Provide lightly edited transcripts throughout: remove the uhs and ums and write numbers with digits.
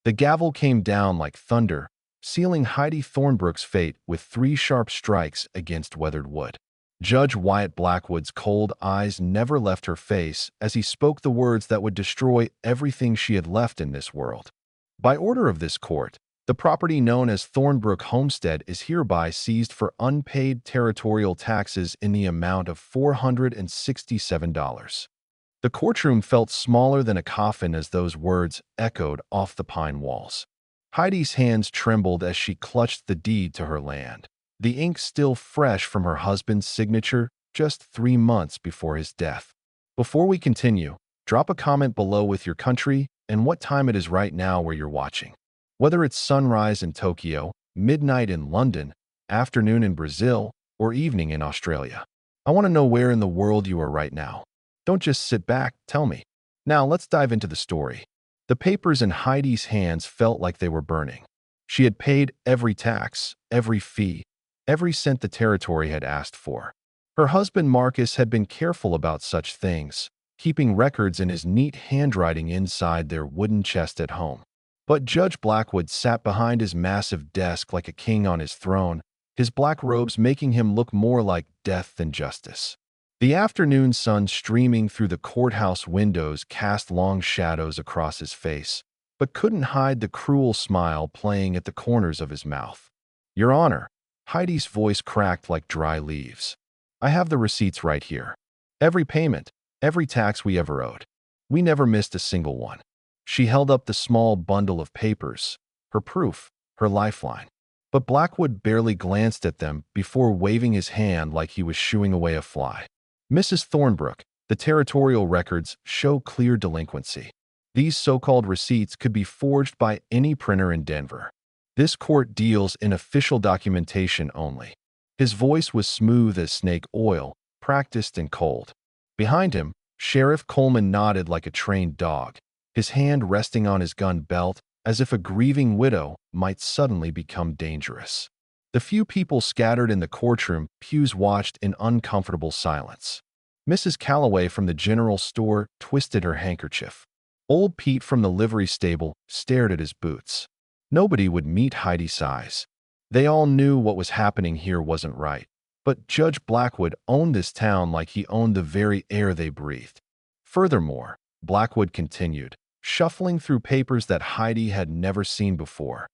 The gavel came down like thunder, sealing Heidi Thornbrook's fate with 3 sharp strikes against weathered wood. Judge Wyatt Blackwood's cold eyes never left her face as he spoke the words that would destroy everything she had left in this world. By order of this court, the property known as Thornbrook Homestead is hereby seized for unpaid territorial taxes in the amount of $467. The courtroom felt smaller than a coffin as those words echoed off the pine walls. Heidi's hands trembled as she clutched the deed to her land, the ink still fresh from her husband's signature just 3 months before his death. Before we continue, drop a comment below with your country and what time it is right now where you're watching. Whether it's sunrise in Tokyo, midnight in London, afternoon in Brazil, or evening in Australia. I want to know where in the world you are right now. Don't just sit back, tell me. Now let's dive into the story. The papers in Heidi's hands felt like they were burning. She had paid every tax, every fee, every cent the territory had asked for. Her husband Marcus had been careful about such things, keeping records in his neat handwriting inside their wooden chest at home. But Judge Blackwood sat behind his massive desk like a king on his throne, his black robes making him look more like death than justice. The afternoon sun streaming through the courthouse windows cast long shadows across his face, but couldn't hide the cruel smile playing at the corners of his mouth. Your Honor, Heidi's voice cracked like dry leaves. I have the receipts right here. Every payment, every tax we ever owed. We never missed a single one. She held up the small bundle of papers, her proof, her lifeline. But Blackwood barely glanced at them before waving his hand like he was shooing away a fly. Mrs. Thornbrook, the territorial records show clear delinquency. These so-called receipts could be forged by any printer in Denver. This court deals in official documentation only. His voice was smooth as snake oil, practiced and cold. Behind him, Sheriff Coleman nodded like a trained dog, his hand resting on his gun belt as if a grieving widow might suddenly become dangerous. The few people scattered in the courtroom pews watched in uncomfortable silence. Mrs. Calloway from the general store twisted her handkerchief. Old Pete from the livery stable stared at his boots. Nobody would meet Heidi's size. They all knew what was happening here wasn't right. But Judge Blackwood owned this town like he owned the very air they breathed. Furthermore, Blackwood continued, shuffling through papers that Heidi had never seen before.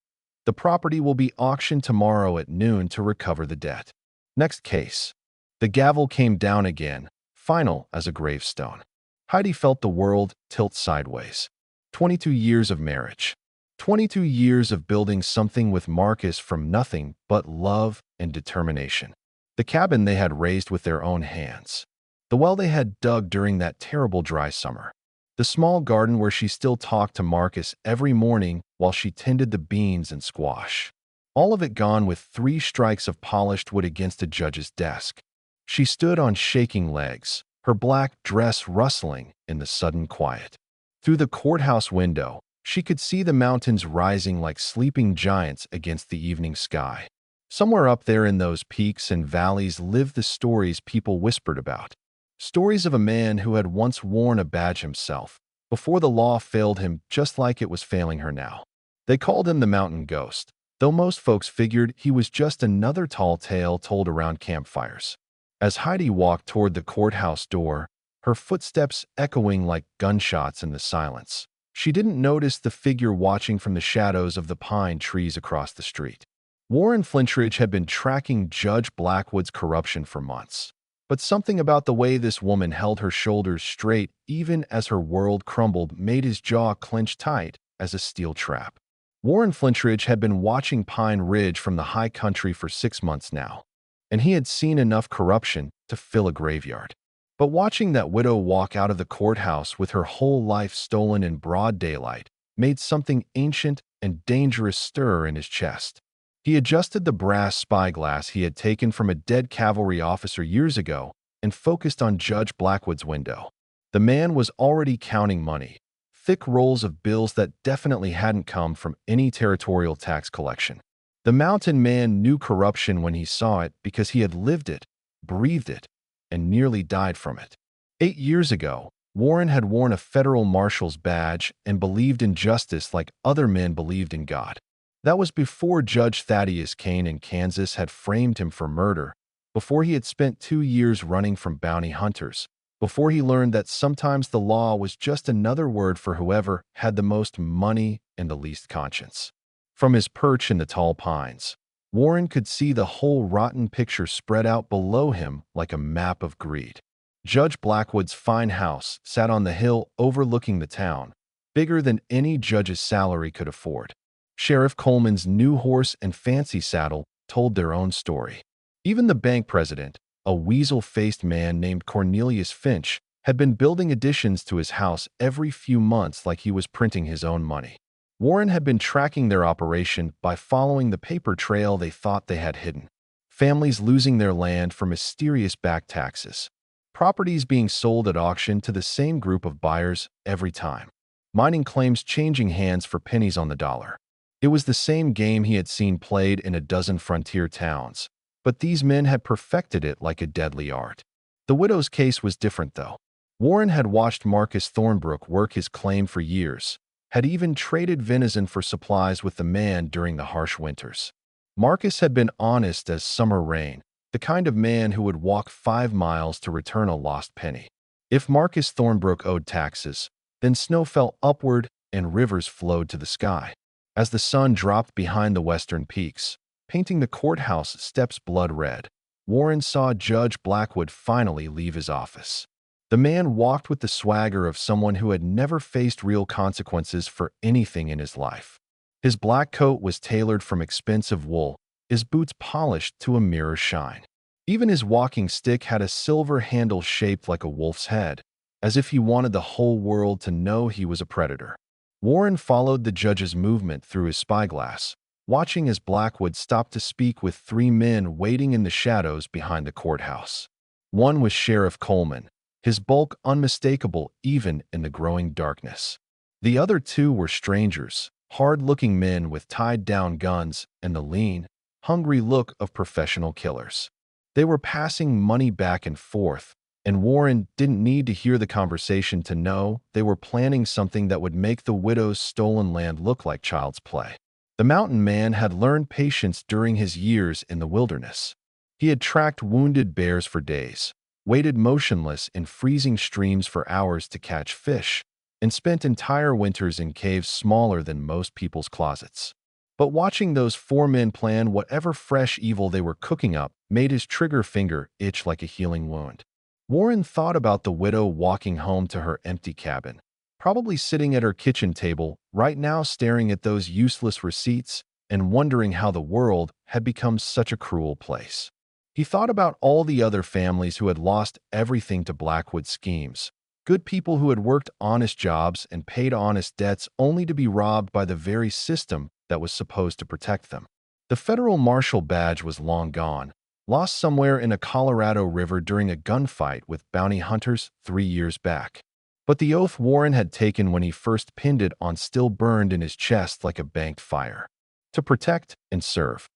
The property will be auctioned tomorrow at noon to recover the debt. Next case. The gavel came down again, final as a gravestone. Heidi felt the world tilt sideways. 22 years of marriage. 22 years of building something with Marcus from nothing but love and determination. The cabin they had raised with their own hands. The well they had dug during that terrible dry summer. The small garden where she still talked to Marcus every morning while she tended the beans and squash. All of it gone with 3 strikes of polished wood against a judge's desk. She stood on shaking legs, her black dress rustling in the sudden quiet. Through the courthouse window, she could see the mountains rising like sleeping giants against the evening sky. Somewhere up there in those peaks and valleys lived the stories people whispered about. Stories of a man who had once worn a badge himself, before the law failed him just like it was failing her now. They called him the Mountain Ghost, though most folks figured he was just another tall tale told around campfires. As Heidi walked toward the courthouse door, her footsteps echoing like gunshots in the silence, she didn't notice the figure watching from the shadows of the pine trees across the street. Warren Flintridge had been tracking Judge Blackwood's corruption for months. But something about the way this woman held her shoulders straight even as her world crumbled made his jaw clench tight as a steel trap. Warren Flintridge had been watching Pine Ridge from the high country for 6 months now, and he had seen enough corruption to fill a graveyard. But watching that widow walk out of the courthouse with her whole life stolen in broad daylight made something ancient and dangerous stir in his chest. He adjusted the brass spyglass he had taken from a dead cavalry officer years ago and focused on Judge Blackwood's window. The man was already counting money, thick rolls of bills that definitely hadn't come from any territorial tax collection. The mountain man knew corruption when he saw it because he had lived it, breathed it, and nearly died from it. 8 years ago, Warren had worn a federal marshal's badge and believed in justice like other men believed in God. That was before Judge Thaddeus Kane in Kansas had framed him for murder, before he had spent 2 years running from bounty hunters, before he learned that sometimes the law was just another word for whoever had the most money and the least conscience. From his perch in the tall pines, Warren could see the whole rotten picture spread out below him like a map of greed. Judge Blackwood's fine house sat on the hill overlooking the town, bigger than any judge's salary could afford. Sheriff Coleman's new horse and fancy saddle told their own story. Even the bank president, a weasel-faced man named Cornelius Finch, had been building additions to his house every few months like he was printing his own money. Warren had been tracking their operation by following the paper trail they thought they had hidden. Families losing their land for mysterious back taxes. Properties being sold at auction to the same group of buyers every time. Mining claims changing hands for pennies on the dollar. It was the same game he had seen played in a dozen frontier towns, but these men had perfected it like a deadly art. The widow's case was different, though. Warren had watched Marcus Thornbrook work his claim for years, had even traded venison for supplies with the man during the harsh winters. Marcus had been honest as summer rain, the kind of man who would walk 5 miles to return a lost penny. If Marcus Thornbrook owed taxes, then snow fell upward and rivers flowed to the sky. As the sun dropped behind the western peaks, painting the courthouse steps blood red, Warren saw Judge Blackwood finally leave his office. The man walked with the swagger of someone who had never faced real consequences for anything in his life. His black coat was tailored from expensive wool, his boots polished to a mirror shine. Even his walking stick had a silver handle shaped like a wolf's head, as if he wanted the whole world to know he was a predator. Warren followed the judge's movement through his spyglass, watching as Blackwood stopped to speak with 3 men waiting in the shadows behind the courthouse. One was Sheriff Coleman, his bulk unmistakable even in the growing darkness. The other 2 were strangers, hard-looking men with tied-down guns and the lean, hungry look of professional killers. They were passing money back and forth, and Warren didn't need to hear the conversation to know they were planning something that would make the widow's stolen land look like child's play. The mountain man had learned patience during his years in the wilderness. He had tracked wounded bears for days, waited motionless in freezing streams for hours to catch fish, and spent entire winters in caves smaller than most people's closets. But watching those 4 men plan whatever fresh evil they were cooking up made his trigger finger itch like a healing wound. Warren thought about the widow walking home to her empty cabin, probably sitting at her kitchen table right now staring at those useless receipts and wondering how the world had become such a cruel place. He thought about all the other families who had lost everything to Blackwood's schemes, good people who had worked honest jobs and paid honest debts only to be robbed by the very system that was supposed to protect them. The federal marshal badge was long gone, lost somewhere in a Colorado river during a gunfight with bounty hunters 3 years back. But the oath Warren had taken when he first pinned it on still burned in his chest like a banked fire. To protect and serve.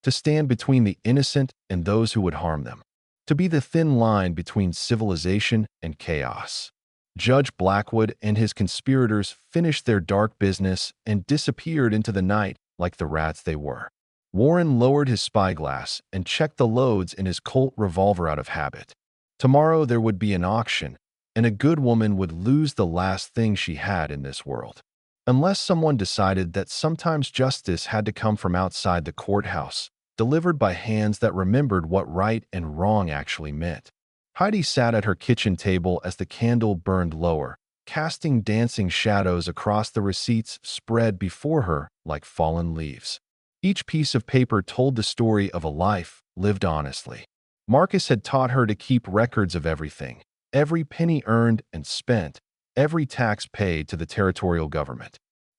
To stand between the innocent and those who would harm them. To be the thin line between civilization and chaos. Judge Blackwood and his conspirators finished their dark business and disappeared into the night like the rats they were. Warren lowered his spyglass and checked the loads in his Colt revolver out of habit. Tomorrow there would be an auction, and a good woman would lose the last thing she had in this world. Unless someone decided that sometimes justice had to come from outside the courthouse, delivered by hands that remembered what right and wrong actually meant. Heidi sat at her kitchen table as the candle burned lower, casting dancing shadows across the receipts spread before her like fallen leaves. Each piece of paper told the story of a life lived honestly. Marcus had taught her to keep records of everything, every penny earned and spent, every tax paid to the territorial government.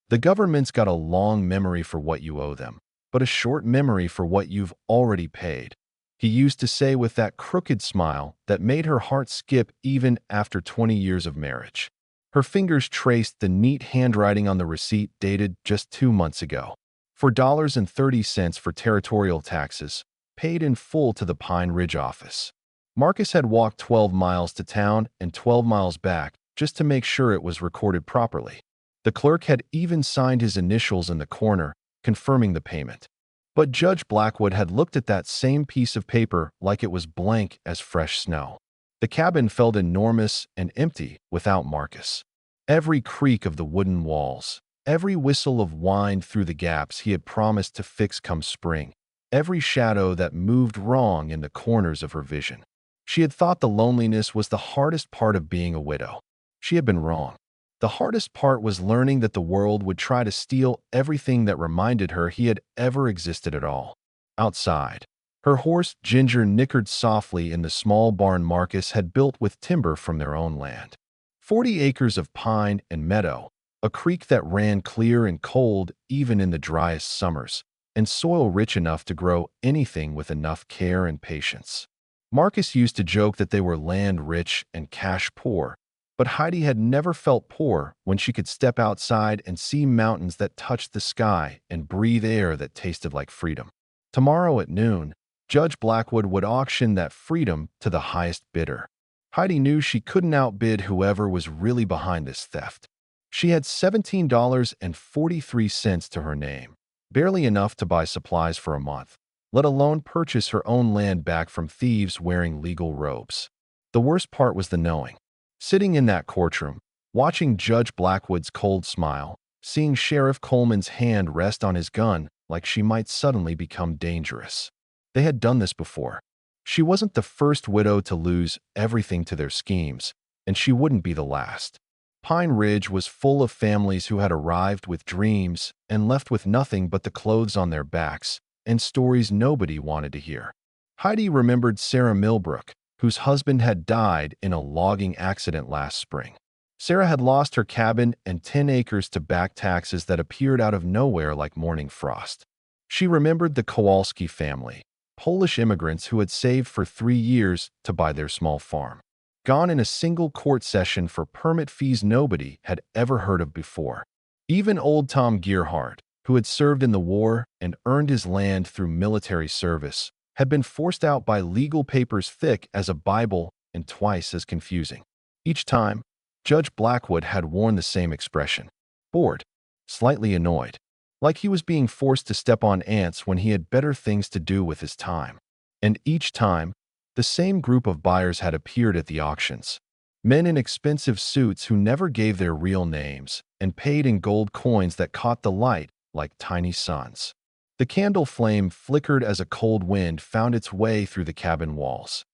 The government's got a long memory for what you owe them, but a short memory for what you've already paid. He used to say with that crooked smile that made her heart skip even after 20 years of marriage. Her fingers traced the neat handwriting on the receipt dated just 2 months ago. $4.30 for territorial taxes, paid in full to the Pine Ridge office. Marcus had walked 12 miles to town and 12 miles back just to make sure it was recorded properly. The clerk had even signed his initials in the corner, confirming the payment. But Judge Blackwood had looked at that same piece of paper like it was blank as fresh snow. The cabin felt enormous and empty without Marcus. Every creak of the wooden walls, every whistle of wind through the gaps he had promised to fix come spring, every shadow that moved wrong in the corners of her vision. She had thought the loneliness was the hardest part of being a widow. She had been wrong. The hardest part was learning that the world would try to steal everything that reminded her he had ever existed at all. Outside, her horse Ginger nickered softly in the small barn Marcus had built with timber from their own land. 40 acres of pine and meadow, a creek that ran clear and cold even in the driest summers, and soil rich enough to grow anything with enough care and patience. Marcus used to joke that they were land rich and cash poor, but Heidi had never felt poor when she could step outside and see mountains that touched the sky and breathe air that tasted like freedom. Tomorrow at noon, Judge Blackwood would auction that freedom to the highest bidder. Heidi knew she couldn't outbid whoever was really behind this theft. She had $17.43 to her name, barely enough to buy supplies for a month, let alone purchase her own land back from thieves wearing legal robes. The worst part was the knowing. Sitting in that courtroom, watching Judge Blackwood's cold smile, seeing Sheriff Coleman's hand rest on his gun like she might suddenly become dangerous. They had done this before. She wasn't the first widow to lose everything to their schemes, and she wouldn't be the last. Pine Ridge was full of families who had arrived with dreams and left with nothing but the clothes on their backs and stories nobody wanted to hear. Heidi remembered Sarah Millbrook, whose husband had died in a logging accident last spring. Sarah had lost her cabin and 10 acres to back taxes that appeared out of nowhere like morning frost. She remembered the Kowalski family, Polish immigrants who had saved for 3 years to buy their small farm, gone in a single court session for permit fees nobody had ever heard of before. Even old Tom Gearhart, who had served in the war and earned his land through military service, had been forced out by legal papers thick as a Bible and twice as confusing. Each time, Judge Blackwood had worn the same expression: bored, slightly annoyed, like he was being forced to step on ants when he had better things to do with his time. And each time, the same group of buyers had appeared at the auctions. Men in expensive suits who never gave their real names and paid in gold coins that caught the light like tiny suns. The candle flame flickered as a cold wind found its way through the cabin walls.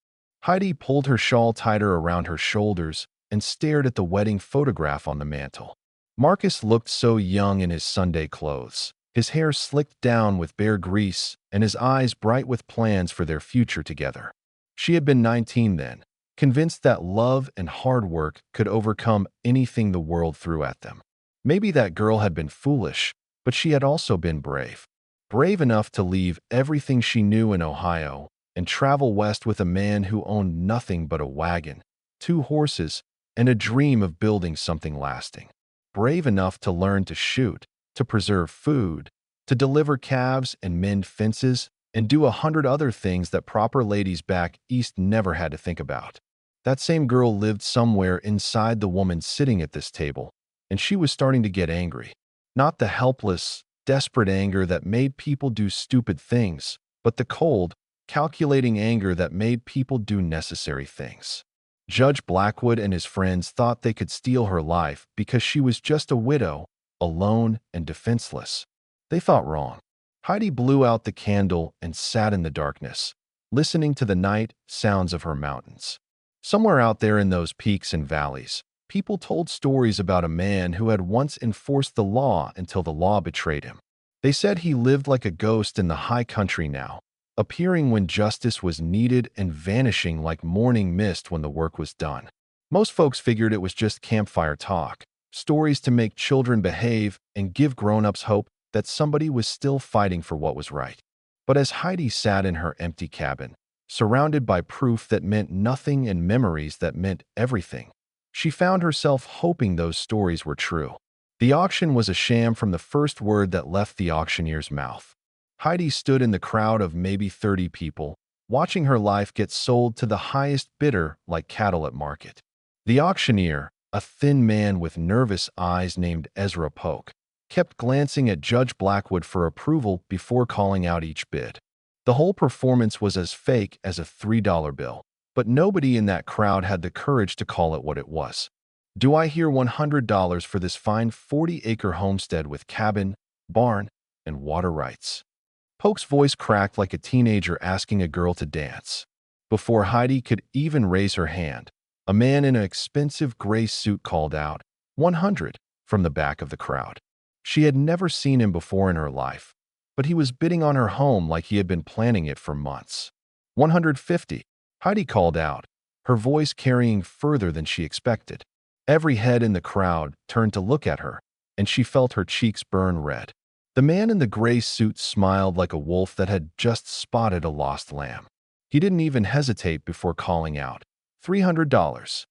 Heidi pulled her shawl tighter around her shoulders and stared at the wedding photograph on the mantel. Marcus looked so young in his Sunday clothes, his hair slicked down with bare grease and his eyes bright with plans for their future together. She had been 19 then, convinced that love and hard work could overcome anything the world threw at them. Maybe that girl had been foolish, but she had also been brave. Brave enough to leave everything she knew in Ohio and travel west with a man who owned nothing but a wagon, 2 horses, and a dream of building something lasting. Brave enough to learn to shoot, to preserve food, to deliver calves and mend fences, and do 100 other things that proper ladies back east never had to think about. That same girl lived somewhere inside the woman sitting at this table, and she was starting to get angry. Not the helpless, desperate anger that made people do stupid things, but the cold, calculating anger that made people do necessary things. Judge Blackwood and his friends thought they could steal her life because she was just a widow, alone and defenseless. They thought wrong. Heidi blew out the candle and sat in the darkness, listening to the night sounds of her mountains. Somewhere out there in those peaks and valleys, people told stories about a man who had once enforced the law until the law betrayed him. They said he lived like a ghost in the high country now, appearing when justice was needed and vanishing like morning mist when the work was done. Most folks figured it was just campfire talk, stories to make children behave and give grown-ups hope that somebody was still fighting for what was right. But as Heidi sat in her empty cabin, surrounded by proof that meant nothing and memories that meant everything, she found herself hoping those stories were true. The auction was a sham from the first word that left the auctioneer's mouth. Heidi stood in the crowd of maybe 30 people, watching her life get sold to the highest bidder like cattle at market. The auctioneer, a thin man with nervous eyes named Ezra Polk, kept glancing at Judge Blackwood for approval before calling out each bid. The whole performance was as fake as a $3 bill, but nobody in that crowd had the courage to call it what it was. Do I hear $100 for this fine 40-acre homestead with cabin, barn, and water rights? Polk's voice cracked like a teenager asking a girl to dance. Before Heidi could even raise her hand, a man in an expensive gray suit called out, 100, from the back of the crowd. She had never seen him before in her life, but he was bidding on her home like he had been planning it for months. 150, Heidi called out, her voice carrying further than she expected. Every head in the crowd turned to look at her, and she felt her cheeks burn red. The man in the gray suit smiled like a wolf that had just spotted a lost lamb. He didn't even hesitate before calling out, $300.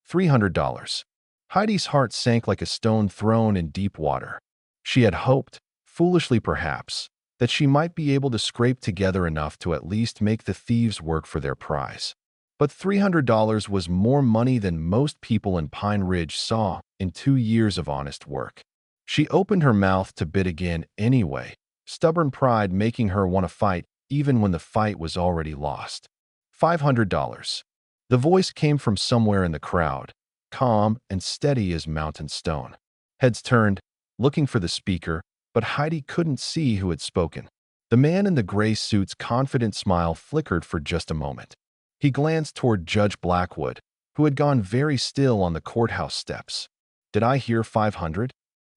$300. Heidi's heart sank like a stone thrown in deep water. She had hoped, foolishly perhaps, that she might be able to scrape together enough to at least make the thieves work for their prize. But $300 was more money than most people in Pine Ridge saw in 2 years of honest work. She opened her mouth to bid again anyway, stubborn pride making her want to fight even when the fight was already lost. $500. The voice came from somewhere in the crowd, calm and steady as mountain stone. Heads turned, looking for the speaker, but Heidi couldn't see who had spoken. The man in the gray suit's confident smile flickered for just a moment. He glanced toward Judge Blackwood, who had gone very still on the courthouse steps. "Did I hear 500?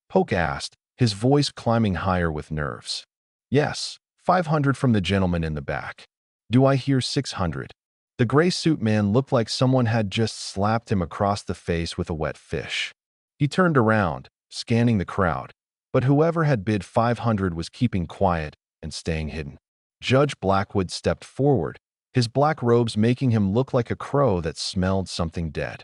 Polk asked, his voice climbing higher with nerves. "Yes, 500 from the gentleman in the back." "Do I hear 600? The gray suit man looked like someone had just slapped him across the face with a wet fish. He turned around, scanning the crowd, but whoever had bid 500 was keeping quiet and staying hidden. Judge Blackwood stepped forward, his black robes making him look like a crow that smelled something dead.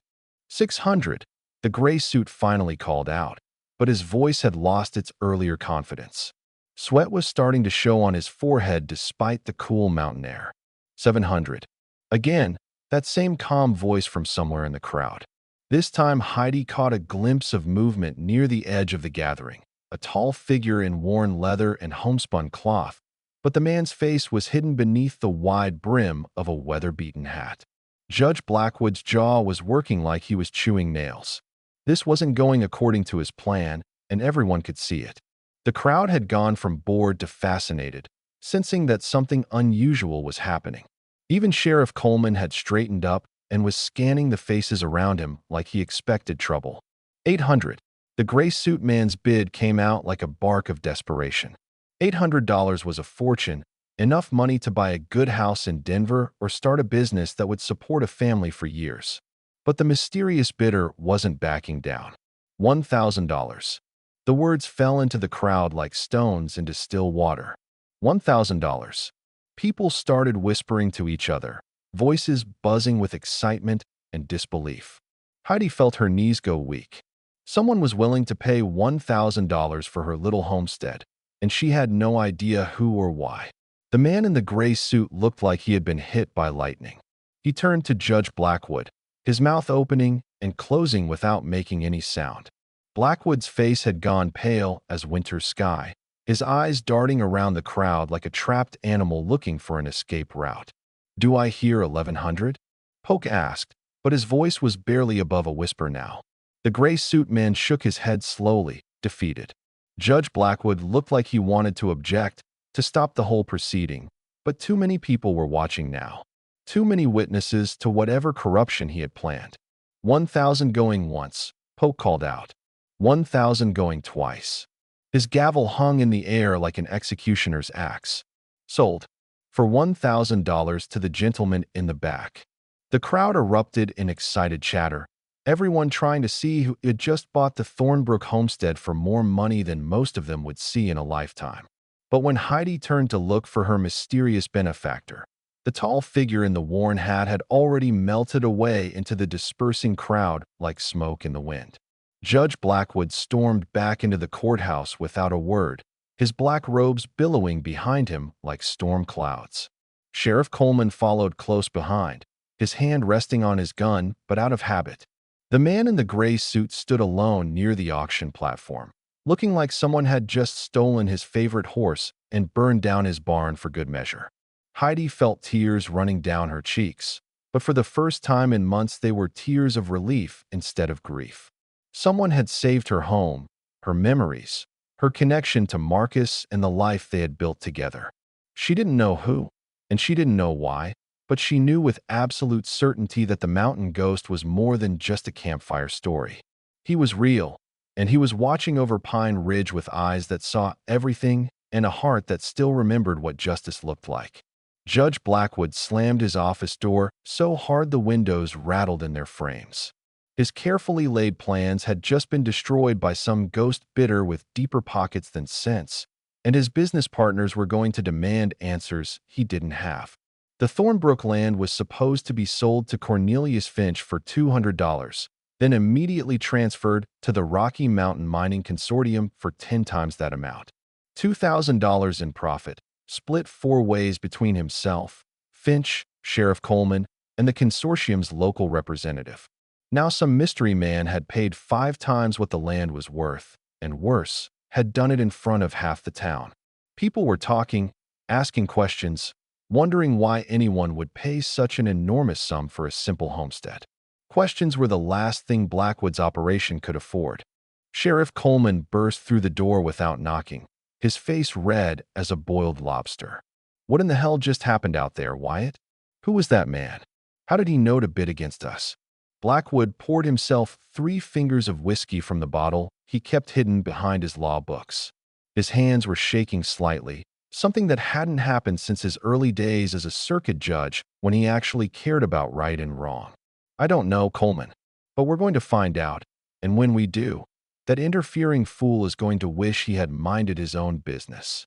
600, the gray suit finally called out, but his voice had lost its earlier confidence. Sweat was starting to show on his forehead despite the cool mountain air. 700. Again, that same calm voice from somewhere in the crowd. This time Heidi caught a glimpse of movement near the edge of the gathering, a tall figure in worn leather and homespun cloth, but the man's face was hidden beneath the wide brim of a weather-beaten hat. Judge Blackwood's jaw was working like he was chewing nails. This wasn't going according to his plan, and everyone could see it. The crowd had gone from bored to fascinated, sensing that something unusual was happening. Even Sheriff Coleman had straightened up and was scanning the faces around him like he expected trouble. 800. The gray suit man's bid came out like a bark of desperation. $800 was a fortune, enough money to buy a good house in Denver or start a business that would support a family for years. But the mysterious bidder wasn't backing down. $1,000. The words fell into the crowd like stones into still water. $1,000. People started whispering to each other, voices buzzing with excitement and disbelief. Heidi felt her knees go weak. Someone was willing to pay $1,000 for her little homestead, and she had no idea who or why. The man in the gray suit looked like he had been hit by lightning. He turned to Judge Blackwood, his mouth opening and closing without making any sound. Blackwood's face had gone pale as winter sky, his eyes darting around the crowd like a trapped animal looking for an escape route. "Do I hear 1100? Polk asked, but his voice was barely above a whisper now. The gray suit man shook his head slowly, defeated. Judge Blackwood looked like he wanted to object, to stop the whole proceeding, but too many people were watching now. Too many witnesses to whatever corruption he had planned. 1,000 going once, Polk called out. 1,000 going twice. His gavel hung in the air like an executioner's axe. Sold. For $1,000 to the gentleman in the back. The crowd erupted in excited chatter, everyone trying to see who had just bought the Thornbrook homestead for more money than most of them would see in a lifetime. But when Heidi turned to look for her mysterious benefactor, the tall figure in the worn hat had already melted away into the dispersing crowd like smoke in the wind. Judge Blackwood stormed back into the courthouse without a word, his black robes billowing behind him like storm clouds. Sheriff Coleman followed close behind, his hand resting on his gun but out of habit. The man in the gray suit stood alone near the auction platform, looking like someone had just stolen his favorite horse and burned down his barn for good measure. Heidi felt tears running down her cheeks, but for the first time in months they were tears of relief instead of grief. Someone had saved her home, her memories, her connection to Marcus and the life they had built together. She didn't know who, and she didn't know why, but she knew with absolute certainty that the mountain ghost was more than just a campfire story. He was real, and he was watching over Pine Ridge with eyes that saw everything and a heart that still remembered what justice looked like. Judge Blackwood slammed his office door so hard the windows rattled in their frames. His carefully laid plans had just been destroyed by some ghost bidder with deeper pockets than sense, and his business partners were going to demand answers he didn't have. The Thornbrook land was supposed to be sold to Cornelius Finch for $200, then immediately transferred to the Rocky Mountain Mining Consortium for 10 times that amount. $2,000 in profit, split 4 ways between himself, Finch, Sheriff Coleman, and the consortium's local representative. Now some mystery man had paid 5 times what the land was worth, and worse, had done it in front of half the town. People were talking, asking questions, wondering why anyone would pay such an enormous sum for a simple homestead. Questions were the last thing Blackwood's operation could afford. Sheriff Coleman burst through the door without knocking, his face red as a boiled lobster. What in the hell just happened out there, Wyatt? Who was that man? How did he know to bid against us? Blackwood poured himself 3 fingers of whiskey from the bottle he kept hidden behind his law books. His hands were shaking slightly, something that hadn't happened since his early days as a circuit judge when he actually cared about right and wrong. I don't know, Coleman, but we're going to find out, and when we do, that interfering fool is going to wish he had minded his own business.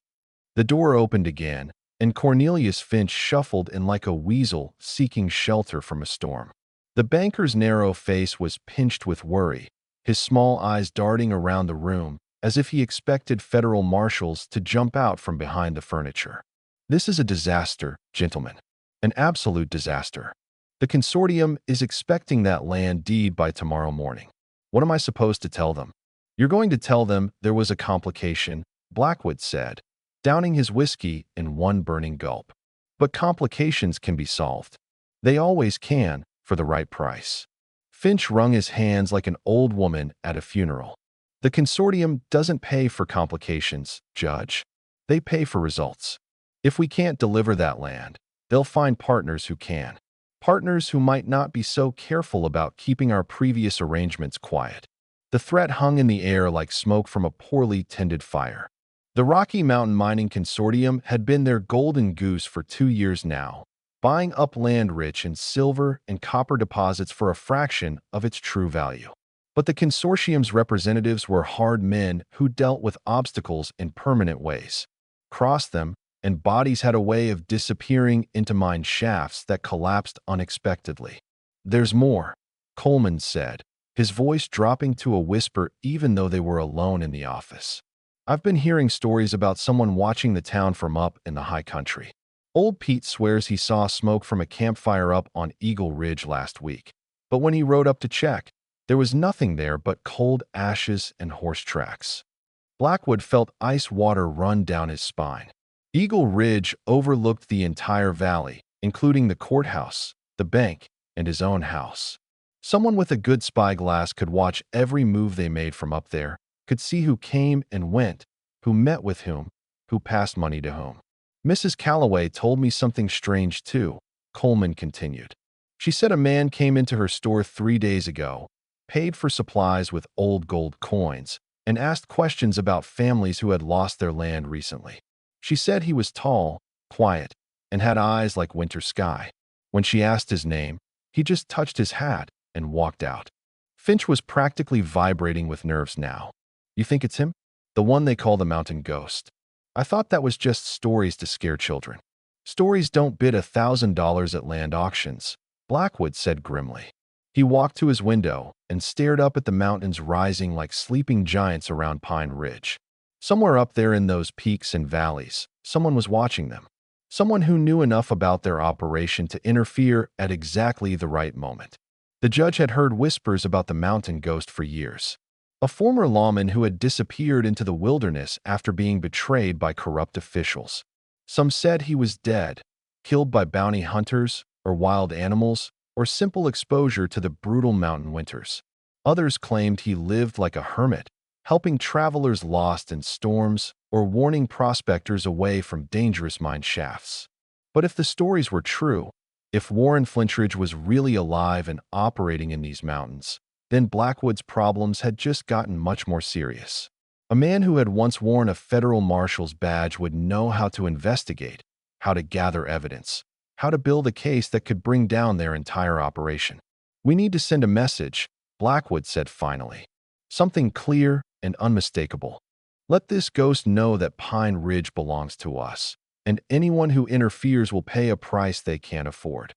The door opened again, and Cornelius Finch shuffled in like a weasel seeking shelter from a storm. The banker's narrow face was pinched with worry, his small eyes darting around the room as if he expected federal marshals to jump out from behind the furniture. This is a disaster, gentlemen. An absolute disaster. The consortium is expecting that land deed by tomorrow morning. What am I supposed to tell them? You're going to tell them there was a complication, Blackwood said, downing his whiskey in one burning gulp. But complications can be solved. They always can, for the right price. Finch wrung his hands like an old woman at a funeral. The consortium doesn't pay for complications, Judge. They pay for results. If we can't deliver that land, they'll find partners who can. Partners who might not be so careful about keeping our previous arrangements quiet. The threat hung in the air like smoke from a poorly tended fire. The Rocky Mountain Mining Consortium had been their golden goose for 2 years now, buying up land rich in silver and copper deposits for a fraction of its true value. But the consortium's representatives were hard men who dealt with obstacles in permanent ways, crossed them, and bodies had a way of disappearing into mine shafts that collapsed unexpectedly. There's more, Coleman said, his voice dropping to a whisper even though they were alone in the office. I've been hearing stories about someone watching the town from up in the high country. Old Pete swears he saw smoke from a campfire up on Eagle Ridge last week, but when he rode up to check, there was nothing there but cold ashes and horse tracks. Blackwood felt ice water run down his spine. Eagle Ridge overlooked the entire valley, including the courthouse, the bank, and his own house. Someone with a good spyglass could watch every move they made from up there, could see who came and went, who met with whom, who passed money to whom. Mrs. Calloway told me something strange too, Coleman continued. She said a man came into her store 3 days ago, paid for supplies with old gold coins, and asked questions about families who had lost their land recently. She said he was tall, quiet, and had eyes like winter sky. When she asked his name, he just touched his hat and walked out. Finch was practically vibrating with nerves now. You think it's him? The one they call the mountain ghost. I thought that was just stories to scare children. Stories don't bid $1,000 at land auctions, Blackwood said grimly. He walked to his window and stared up at the mountains rising like sleeping giants around Pine Ridge. Somewhere up there in those peaks and valleys, someone was watching them. Someone who knew enough about their operation to interfere at exactly the right moment. The judge had heard whispers about the mountain ghost for years. A former lawman who had disappeared into the wilderness after being betrayed by corrupt officials. Some said he was dead, killed by bounty hunters or wild animals, or simple exposure to the brutal mountain winters. Others claimed he lived like a hermit, helping travelers lost in storms or warning prospectors away from dangerous mine shafts. But if the stories were true, if Warren Flintridge was really alive and operating in these mountains, then Blackwood's problems had just gotten much more serious. A man who had once worn a federal marshal's badge would know how to investigate, how to gather evidence, how to build a case that could bring down their entire operation. "We need to send a message," Blackwood said finally. "Something clear and unmistakable. Let this ghost know that Pine Ridge belongs to us, and anyone who interferes will pay a price they can't afford."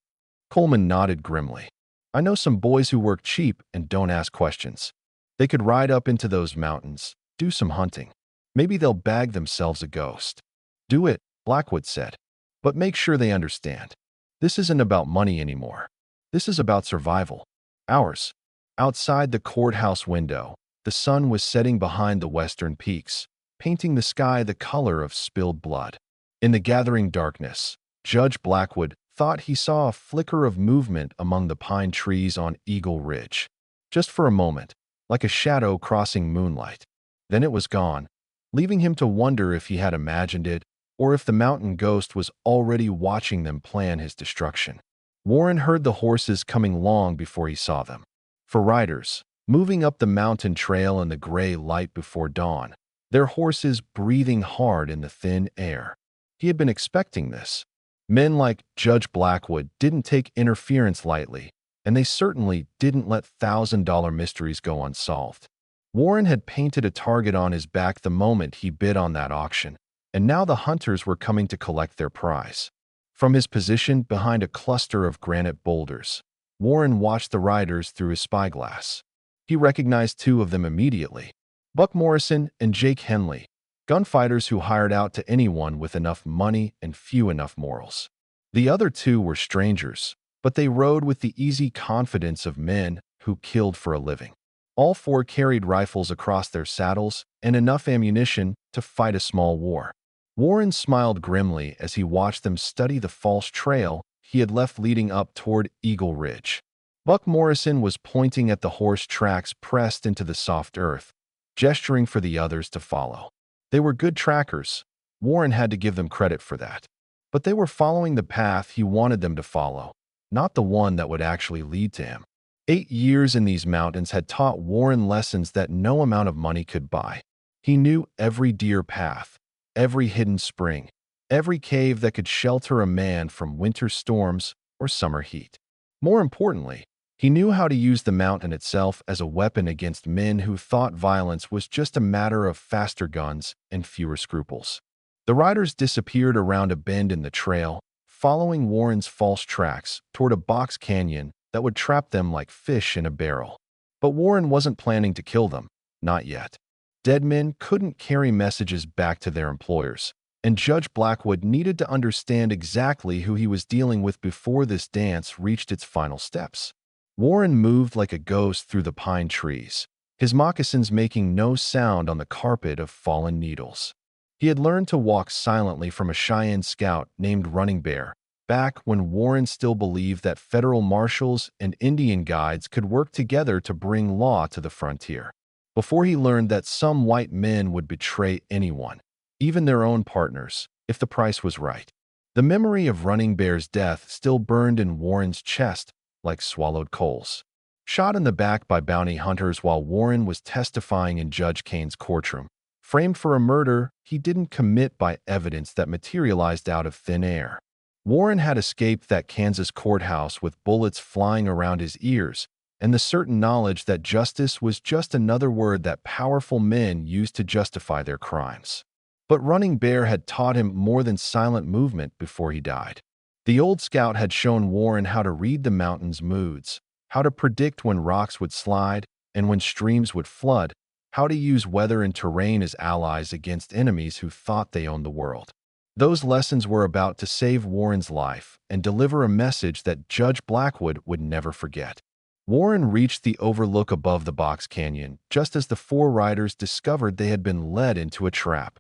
Coleman nodded grimly. "I know some boys who work cheap and don't ask questions. They could ride up into those mountains, do some hunting. Maybe they'll bag themselves a ghost." "Do it," Blackwood said. "But make sure they understand. This isn't about money anymore. This is about survival. Ours." Outside the courthouse window, the sun was setting behind the western peaks, painting the sky the color of spilled blood. In the gathering darkness, Judge Blackwood thought he saw a flicker of movement among the pine trees on Eagle Ridge. Just for a moment, like a shadow crossing moonlight. Then it was gone, leaving him to wonder if he had imagined it or if the mountain ghost was already watching them plan his destruction. Warren heard the horses coming long before he saw them. For riders, moving up the mountain trail in the gray light before dawn, their horses breathing hard in the thin air. He had been expecting this. Men like Judge Blackwood didn't take interference lightly, and they certainly didn't let $1,000 mysteries go unsolved. Warren had painted a target on his back the moment he bid on that auction, and now the hunters were coming to collect their prize. From his position behind a cluster of granite boulders, Warren watched the riders through his spyglass. He recognized two of them immediately, Buck Morrison and Jake Henley, gunfighters who hired out to anyone with enough money and few enough morals. The other two were strangers, but they rode with the easy confidence of men who killed for a living. All four carried rifles across their saddles and enough ammunition to fight a small war. Warren smiled grimly as he watched them study the false trail he had left leading up toward Eagle Ridge. Buck Morrison was pointing at the horse tracks pressed into the soft earth, gesturing for the others to follow. They were good trackers. Warren had to give them credit for that. But they were following the path he wanted them to follow, not the one that would actually lead to him. 8 years in these mountains had taught Warren lessons that no amount of money could buy. He knew every deer path, every hidden spring, every cave that could shelter a man from winter storms or summer heat. More importantly, he knew how to use the mountain itself as a weapon against men who thought violence was just a matter of faster guns and fewer scruples. The riders disappeared around a bend in the trail, following Warren's false tracks toward a box canyon that would trap them like fish in a barrel. But Warren wasn't planning to kill them, not yet. Dead men couldn't carry messages back to their employers, and Judge Blackwood needed to understand exactly who he was dealing with before this dance reached its final steps. Warren moved like a ghost through the pine trees, his moccasins making no sound on the carpet of fallen needles. He had learned to walk silently from a Cheyenne scout named Running Bear, back when Warren still believed that federal marshals and Indian guides could work together to bring law to the frontier. Before he learned that some white men would betray anyone, even their own partners, if the price was right. The memory of Running Bear's death still burned in Warren's chest like swallowed coals. Shot in the back by bounty hunters while Warren was testifying in Judge Kane's courtroom. Framed for a murder he didn't commit by evidence that materialized out of thin air. Warren had escaped that Kansas courthouse with bullets flying around his ears and the certain knowledge that justice was just another word that powerful men used to justify their crimes. But Running Bear had taught him more than silent movement before he died. The old scout had shown Warren how to read the mountain's moods, how to predict when rocks would slide and when streams would flood, how to use weather and terrain as allies against enemies who thought they owned the world. Those lessons were about to save Warren's life and deliver a message that Judge Blackwood would never forget. Warren reached the overlook above the box canyon just as the four riders discovered they had been led into a trap.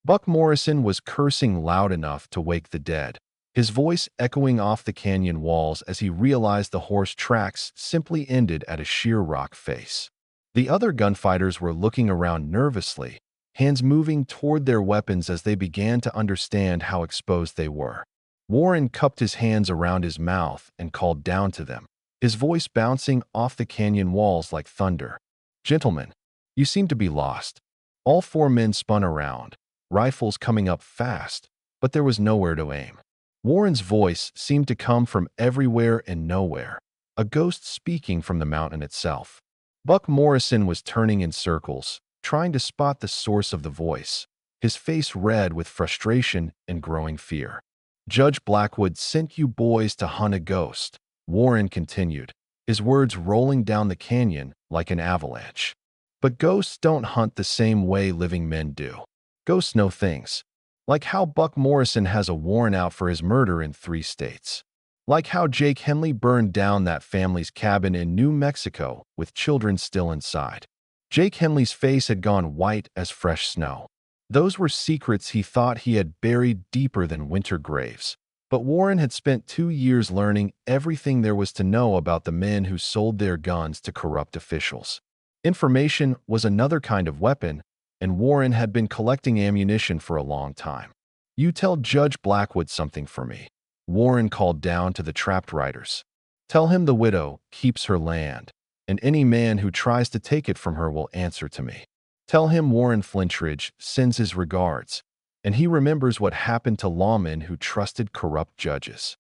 Buck Morrison was cursing loud enough to wake the dead, his voice echoing off the canyon walls as he realized the horse tracks simply ended at a sheer rock face. The other gunfighters were looking around nervously, hands moving toward their weapons as they began to understand how exposed they were. Warren cupped his hands around his mouth and called down to them, his voice bouncing off the canyon walls like thunder. "Gentlemen, you seem to be lost." All four men spun around, rifles coming up fast, but there was nowhere to aim. Warren's voice seemed to come from everywhere and nowhere, a ghost speaking from the mountain itself. Buck Morrison was turning in circles, trying to spot the source of the voice, his face red with frustration and growing fear. "Judge Blackwood sent you boys to hunt a ghost," Warren continued, his words rolling down the canyon like an avalanche. "But ghosts don't hunt the same way living men do. Ghosts know things. Like how Buck Morrison has a warrant out for his murder in 3 states. Like how Jake Henley burned down that family's cabin in New Mexico with children still inside. Jake Henley's face had gone white as fresh snow. Those were secrets he thought he had buried deeper than winter graves. But Warren had spent 2 years learning everything there was to know about the men who sold their guns to corrupt officials. Information was another kind of weapon, and Warren had been collecting ammunition for a long time. "You tell Judge Blackwood something for me," Warren called down to the trapped riders. "Tell him the widow keeps her land, and any man who tries to take it from her will answer to me. Tell him Warren Flintridge sends his regards, and he remembers what happened to lawmen who trusted corrupt judges."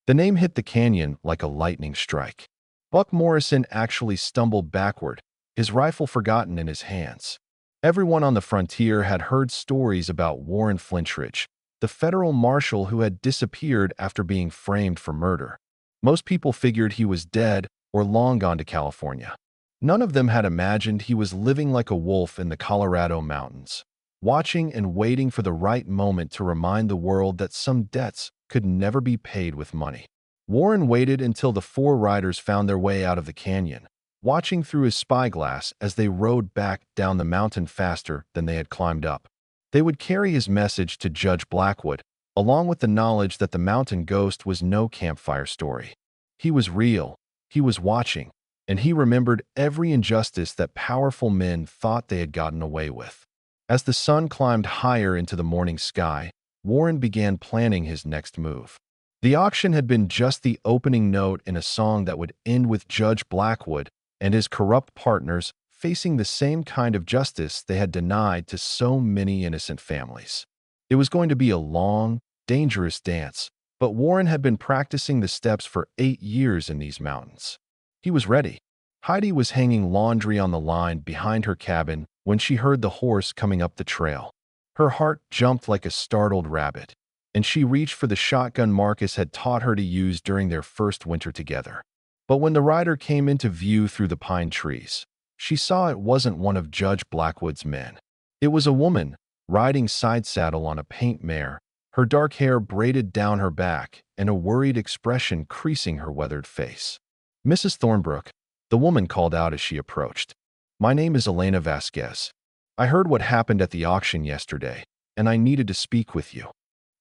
The name hit the canyon like a lightning strike. Buck Morrison actually stumbled backward, his rifle forgotten in his hands. Everyone on the frontier had heard stories about Warren Flintridge, the federal marshal who had disappeared after being framed for murder. Most people figured he was dead or long gone to California. None of them had imagined he was living like a wolf in the Colorado mountains, watching and waiting for the right moment to remind the world that some debts could never be paid with money. Warren waited until the four riders found their way out of the canyon, watching through his spyglass as they rode back down the mountain faster than they had climbed up. They would carry his message to Judge Blackwood, along with the knowledge that the mountain ghost was no campfire story. He was real, he was watching, and he remembered every injustice that powerful men thought they had gotten away with. As the sun climbed higher into the morning sky, Warren began planning his next move. The auction had been just the opening note in a song that would end with Judge Blackwood and his corrupt partners facing the same kind of justice they had denied to so many innocent families. It was going to be a long, dangerous dance, but Warren had been practicing the steps for 8 years in these mountains. He was ready. Heidi was hanging laundry on the line behind her cabin when she heard the horse coming up the trail. Her heart jumped like a startled rabbit, and she reached for the shotgun Marcus had taught her to use during their first winter together. But when the rider came into view through the pine trees, she saw it wasn't one of Judge Blackwood's men. It was a woman, riding side saddle on a paint mare, her dark hair braided down her back and a worried expression creasing her weathered face. "Mrs. Thornbrook," the woman called out as she approached. "My name is Elena Vasquez. I heard what happened at the auction yesterday, and I needed to speak with you."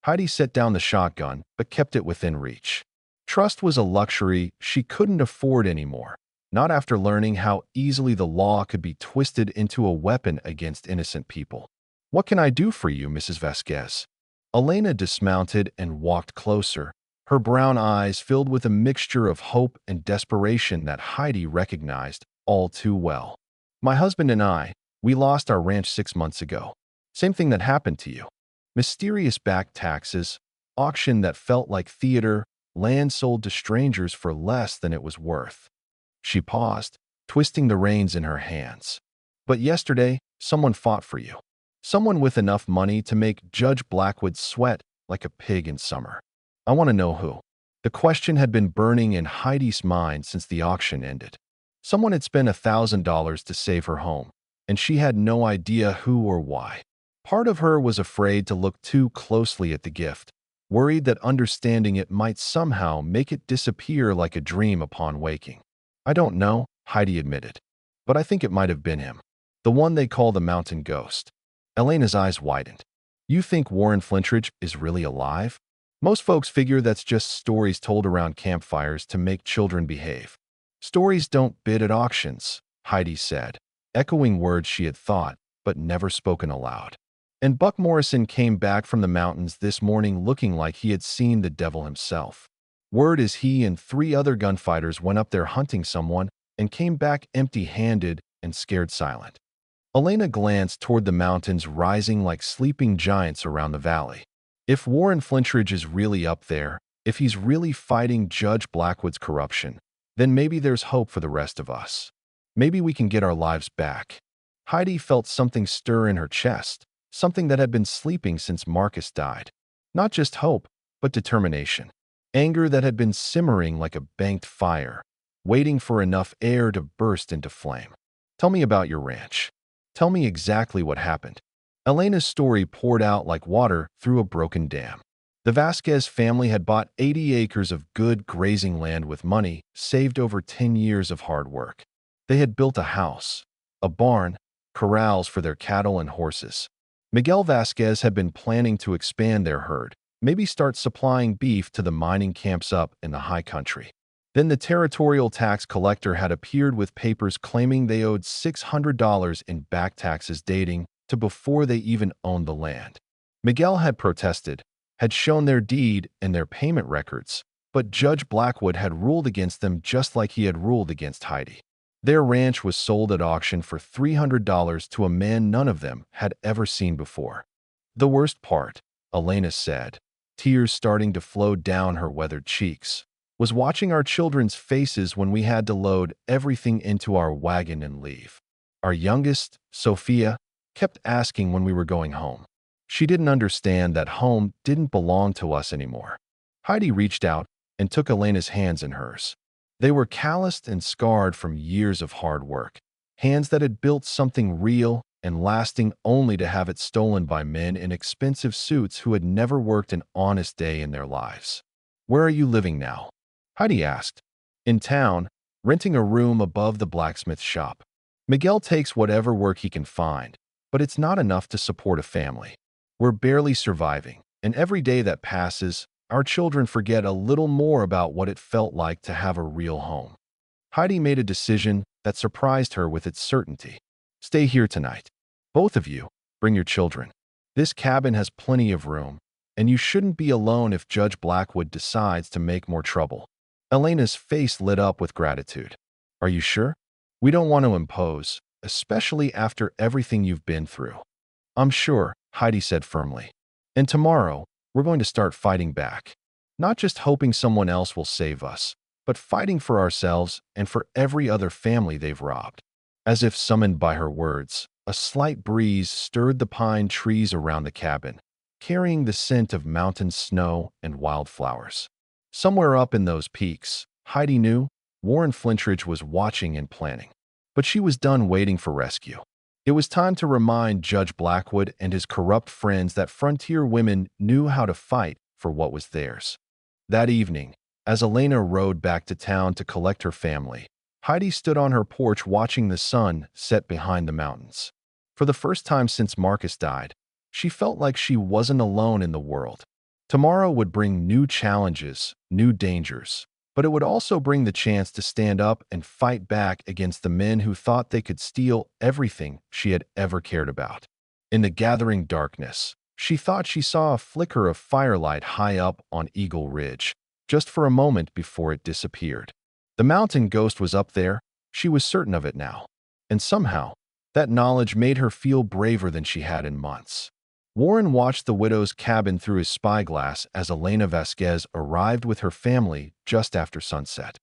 Heidi set down the shotgun, but kept it within reach. Trust was a luxury she couldn't afford anymore, not after learning how easily the law could be twisted into a weapon against innocent people. "What can I do for you, Mrs. Vasquez?" Elena dismounted and walked closer, her brown eyes filled with a mixture of hope and desperation that Heidi recognized all too well. "My husband and I, we lost our ranch 6 months ago. Same thing that happened to you. Mysterious back taxes, auction that felt like theater, land sold to strangers for less than it was worth." She paused, twisting the reins in her hands. "But yesterday, someone fought for you. Someone with enough money to make Judge Blackwood sweat like a pig in summer. I want to know who." The question had been burning in Heidi's mind since the auction ended. Someone had spent $1,000 to save her home, and she had no idea who or why. Part of her was afraid to look too closely at the gift, worried that understanding it might somehow make it disappear like a dream upon waking. I don't know, Heidi admitted. But I think it might have been him. The one they call the mountain ghost. Elena's eyes widened. You think Warren Flintridge is really alive? Most folks figure that's just stories told around campfires to make children behave. Stories don't bid at auctions, Heidi said, echoing words she had thought but never spoken aloud. And Buck Morrison came back from the mountains this morning looking like he had seen the devil himself. Word is he and 3 other gunfighters went up there hunting someone and came back empty-handed and scared silent. Elena glanced toward the mountains rising like sleeping giants around the valley. If Warren Flintridge is really up there, if he's really fighting Judge Blackwood's corruption, then maybe there's hope for the rest of us. Maybe we can get our lives back. Heidi felt something stir in her chest, something that had been sleeping since Marcus died. Not just hope, but determination. Anger that had been simmering like a banked fire, waiting for enough air to burst into flame. Tell me about your ranch. Tell me exactly what happened. Elena's story poured out like water through a broken dam. The Vasquez family had bought 80 acres of good grazing land with money saved over 10 years of hard work. They had built a house, a barn, corrals for their cattle and horses. Miguel Vasquez had been planning to expand their herd, maybe start supplying beef to the mining camps up in the high country. Then the territorial tax collector had appeared with papers claiming they owed $600 in back taxes dating to before they even owned the land. Miguel had protested, had shown their deed and their payment records, but Judge Blackwood had ruled against them just like he had ruled against Heidi. Their ranch was sold at auction for $300 to a man none of them had ever seen before. The worst part, Elena said, tears starting to flow down her weathered cheeks, was watching our children's faces when we had to load everything into our wagon and leave. Our youngest, Sophia, kept asking when we were going home. She didn't understand that home didn't belong to us anymore. Heidi reached out and took Elena's hands in hers. They were calloused and scarred from years of hard work, hands that had built something real and lasting only to have it stolen by men in expensive suits who had never worked an honest day in their lives. Where are you living now? Heidi asked. In town, renting a room above the blacksmith shop. Miguel takes whatever work he can find, but it's not enough to support a family. We're barely surviving, and every day that passes, our children forget a little more about what it felt like to have a real home. Heidi made a decision that surprised her with its certainty. Stay here tonight. Both of you, bring your children. This cabin has plenty of room, and you shouldn't be alone if Judge Blackwood decides to make more trouble. Elena's face lit up with gratitude. Are you sure? We don't want to impose, especially after everything you've been through. I'm sure, Heidi said firmly. And tomorrow, we're going to start fighting back. Not just hoping someone else will save us, but fighting for ourselves and for every other family they've robbed. As if summoned by her words, a slight breeze stirred the pine trees around the cabin, carrying the scent of mountain snow and wildflowers. Somewhere up in those peaks, Heidi knew, Warren Flintridge was watching and planning. But she was done waiting for rescue. It was time to remind Judge Blackwood and his corrupt friends that frontier women knew how to fight for what was theirs. That evening, as Elena rode back to town to collect her family, Heidi stood on her porch watching the sun set behind the mountains. For the first time since Marcus died, she felt like she wasn't alone in the world. Tomorrow would bring new challenges, new dangers, but it would also bring the chance to stand up and fight back against the men who thought they could steal everything she had ever cared about. In the gathering darkness, she thought she saw a flicker of firelight high up on Eagle Ridge, just for a moment before it disappeared. The mountain ghost was up there, she was certain of it now. And somehow, that knowledge made her feel braver than she had in months. Warren watched the widow's cabin through his spyglass as Elena Vasquez arrived with her family just after sunset.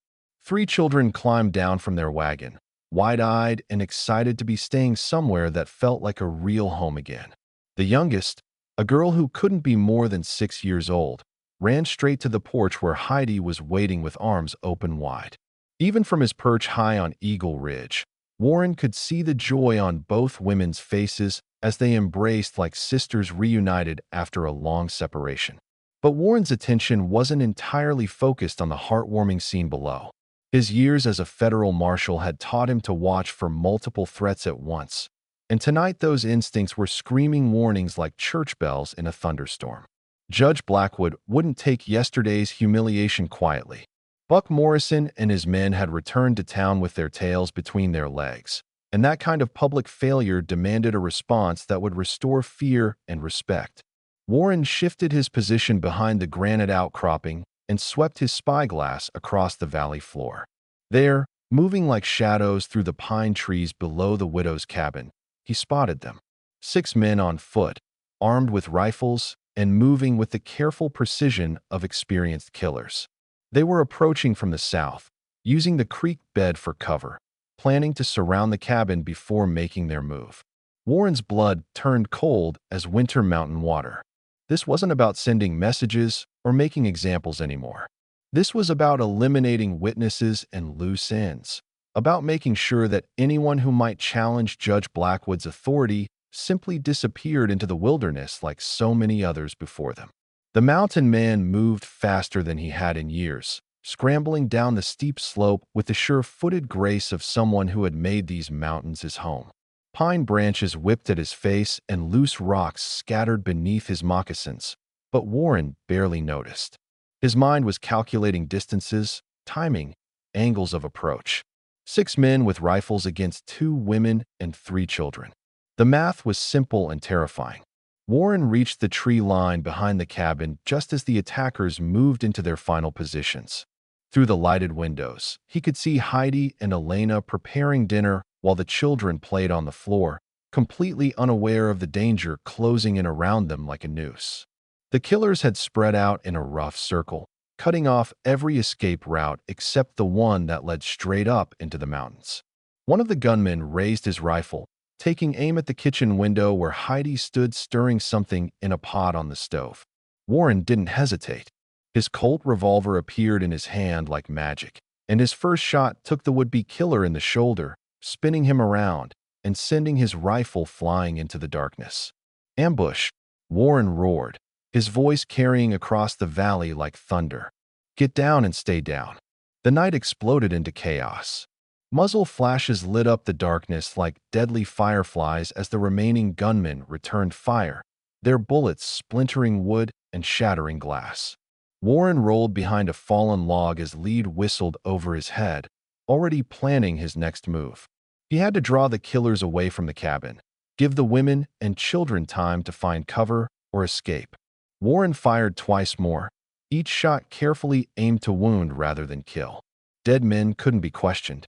3 children climbed down from their wagon, wide-eyed and excited to be staying somewhere that felt like a real home again. The youngest, a girl who couldn't be more than 6 years old, ran straight to the porch where Heidi was waiting with arms open wide. Even from his perch high on Eagle Ridge, Warren could see the joy on both women's faces as they embraced like sisters reunited after a long separation. But Warren's attention wasn't entirely focused on the heartwarming scene below. His years as a federal marshal had taught him to watch for multiple threats at once, and tonight those instincts were screaming warnings like church bells in a thunderstorm. Judge Blackwood wouldn't take yesterday's humiliation quietly. Buck Morrison and his men had returned to town with their tails between their legs, and that kind of public failure demanded a response that would restore fear and respect. Warren shifted his position behind the granite outcropping and swept his spyglass across the valley floor. There, moving like shadows through the pine trees below the widow's cabin, he spotted them. 6 men on foot, armed with rifles and moving with the careful precision of experienced killers. They were approaching from the south, using the creek bed for cover, planning to surround the cabin before making their move. Warren's blood turned cold as winter mountain water. This wasn't about sending messages or making examples anymore. This was about eliminating witnesses and loose ends, about making sure that anyone who might challenge Judge Blackwood's authority simply disappeared into the wilderness like so many others before them. The mountain man moved faster than he had in years, scrambling down the steep slope with the sure-footed grace of someone who had made these mountains his home. Pine branches whipped at his face and loose rocks scattered beneath his moccasins, but Warren barely noticed. His mind was calculating distances, timing, angles of approach. 6 men with rifles against 2 women and 3 children. The math was simple and terrifying. Warren reached the tree line behind the cabin just as the attackers moved into their final positions. Through the lighted windows, he could see Heidi and Elena preparing dinner while the children played on the floor, completely unaware of the danger closing in around them like a noose. The killers had spread out in a rough circle, cutting off every escape route except the one that led straight up into the mountains. One of the gunmen raised his rifle, taking aim at the kitchen window where Heidi stood stirring something in a pot on the stove. Warren didn't hesitate. His Colt revolver appeared in his hand like magic, and his first shot took the would-be killer in the shoulder, spinning him around and sending his rifle flying into the darkness. Ambush! Warren roared, his voice carrying across the valley like thunder. Get down and stay down. The night exploded into chaos. Muzzle flashes lit up the darkness like deadly fireflies as the remaining gunmen returned fire, their bullets splintering wood and shattering glass. Warren rolled behind a fallen log as Lead whistled over his head, already planning his next move. He had to draw the killers away from the cabin, give the women and children time to find cover or escape. Warren fired twice more, each shot carefully aimed to wound rather than kill. Dead men couldn't be questioned,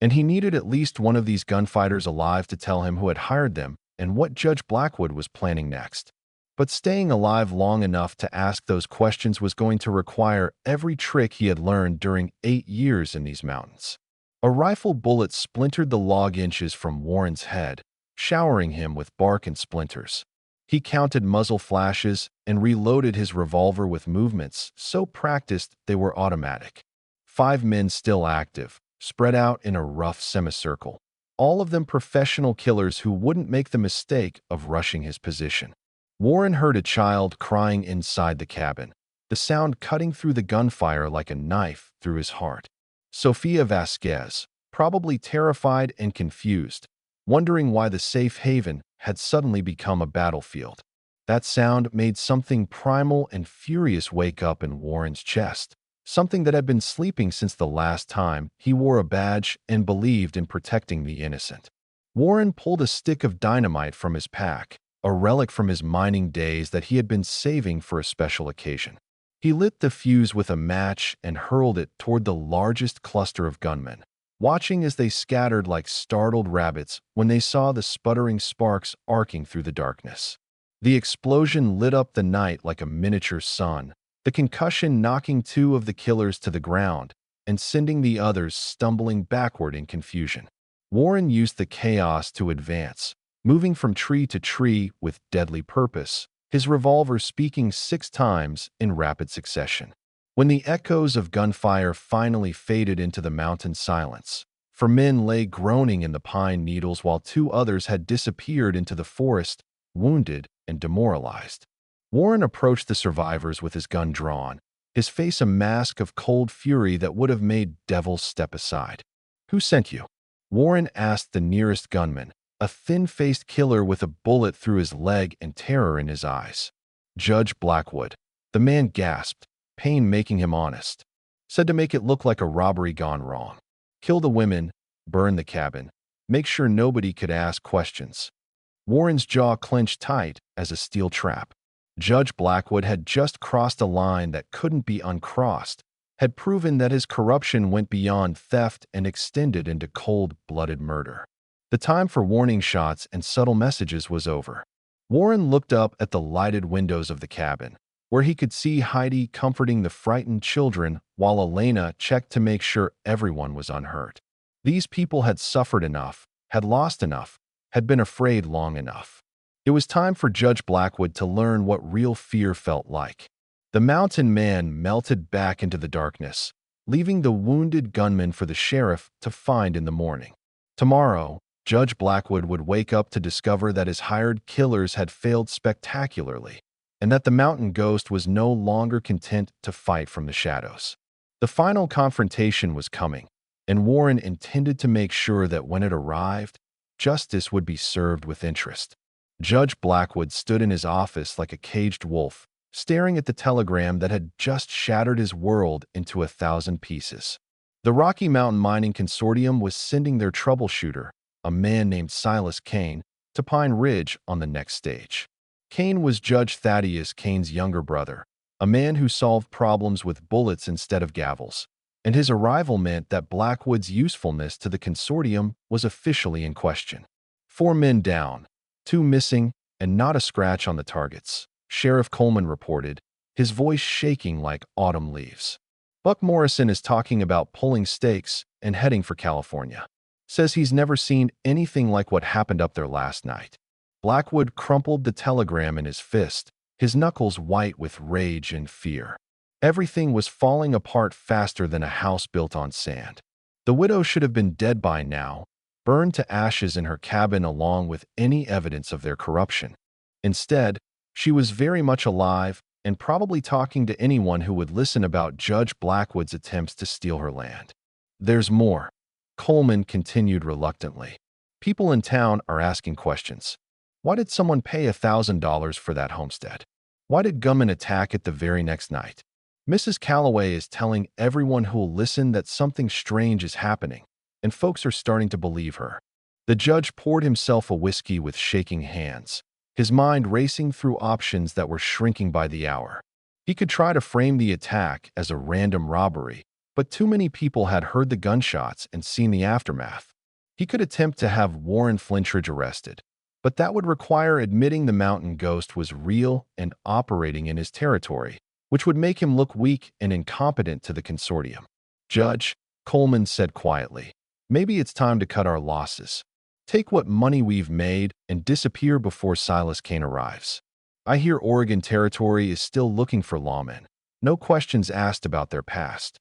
and he needed at least one of these gunfighters alive to tell him who had hired them and what Judge Blackwood was planning next. But staying alive long enough to ask those questions was going to require every trick he had learned during 8 years in these mountains. A rifle bullet splintered the log inches from Warren's head, showering him with bark and splinters. He counted muzzle flashes and reloaded his revolver with movements so practiced they were automatic. 5 men still active, spread out in a rough semicircle, all of them professional killers who wouldn't make the mistake of rushing his position. Warren heard a child crying inside the cabin, the sound cutting through the gunfire like a knife through his heart. Sofia Vasquez, probably terrified and confused, wondering why the safe haven had suddenly become a battlefield. That sound made something primal and furious wake up in Warren's chest, something that had been sleeping since the last time he wore a badge and believed in protecting the innocent. Warren pulled a stick of dynamite from his pack, a relic from his mining days that he had been saving for a special occasion. He lit the fuse with a match and hurled it toward the largest cluster of gunmen, watching as they scattered like startled rabbits when they saw the sputtering sparks arcing through the darkness. The explosion lit up the night like a miniature sun, the concussion knocking 2 of the killers to the ground and sending the others stumbling backward in confusion. Warren used the chaos to advance, moving from tree to tree with deadly purpose, his revolver speaking 6 times in rapid succession. When the echoes of gunfire finally faded into the mountain silence, 4 men lay groaning in the pine needles while 2 others had disappeared into the forest, wounded and demoralized. Warren approached the survivors with his gun drawn, his face a mask of cold fury that would have made devils step aside. "Who sent you?" Warren asked the nearest gunman, a thin-faced killer with a bullet through his leg and terror in his eyes. "Judge Blackwood." The man gasped, pain making him honest. "Said to make it look like a robbery gone wrong. Kill the women, burn the cabin, make sure nobody could ask questions." Warren's jaw clenched tight as a steel trap. Judge Blackwood had just crossed a line that couldn't be uncrossed, had proven that his corruption went beyond theft and extended into cold-blooded murder. The time for warning shots and subtle messages was over. Warren looked up at the lighted windows of the cabin, where he could see Heidi comforting the frightened children while Elena checked to make sure everyone was unhurt. These people had suffered enough, had lost enough, had been afraid long enough. It was time for Judge Blackwood to learn what real fear felt like. The mountain man melted back into the darkness, leaving the wounded gunman for the sheriff to find in the morning. Tomorrow, Judge Blackwood would wake up to discover that his hired killers had failed spectacularly, and that the mountain ghost was no longer content to fight from the shadows. The final confrontation was coming, and Warren intended to make sure that when it arrived, justice would be served with interest. Judge Blackwood stood in his office like a caged wolf, staring at the telegram that had just shattered his world into 1,000 pieces. The Rocky Mountain Mining Consortium was sending their troubleshooter, a man named Silas Kane, to Pine Ridge on the next stage. Kane was Judge Thaddeus Kane's younger brother, a man who solved problems with bullets instead of gavels, and his arrival meant that Blackwood's usefulness to the consortium was officially in question. 4 men down, 2 missing, and not a scratch on the targets, Sheriff Coleman reported, his voice shaking like autumn leaves. "Buck Morrison is talking about pulling stakes and heading for California. Says he's never seen anything like what happened up there last night." Blackwood crumpled the telegram in his fist, his knuckles white with rage and fear. Everything was falling apart faster than a house built on sand. The widow should have been dead by now, burned to ashes in her cabin along with any evidence of their corruption. Instead, she was very much alive and probably talking to anyone who would listen about Judge Blackwood's attempts to steal her land. "There's more," Coleman continued reluctantly. "People in town are asking questions. Why did someone pay $1,000 for that homestead? Why did gunmen attack it the very next night? Mrs. Calloway is telling everyone who'll listen that something strange is happening, and folks are starting to believe her." The judge poured himself a whiskey with shaking hands, his mind racing through options that were shrinking by the hour. He could try to frame the attack as a random robbery, but too many people had heard the gunshots and seen the aftermath. He could attempt to have Warren Flintridge arrested, but that would require admitting the mountain ghost was real and operating in his territory, which would make him look weak and incompetent to the consortium. "Judge," Coleman said quietly, "maybe it's time to cut our losses. Take what money we've made and disappear before Silas Kane arrives. I hear Oregon Territory is still looking for lawmen. No questions asked about their past."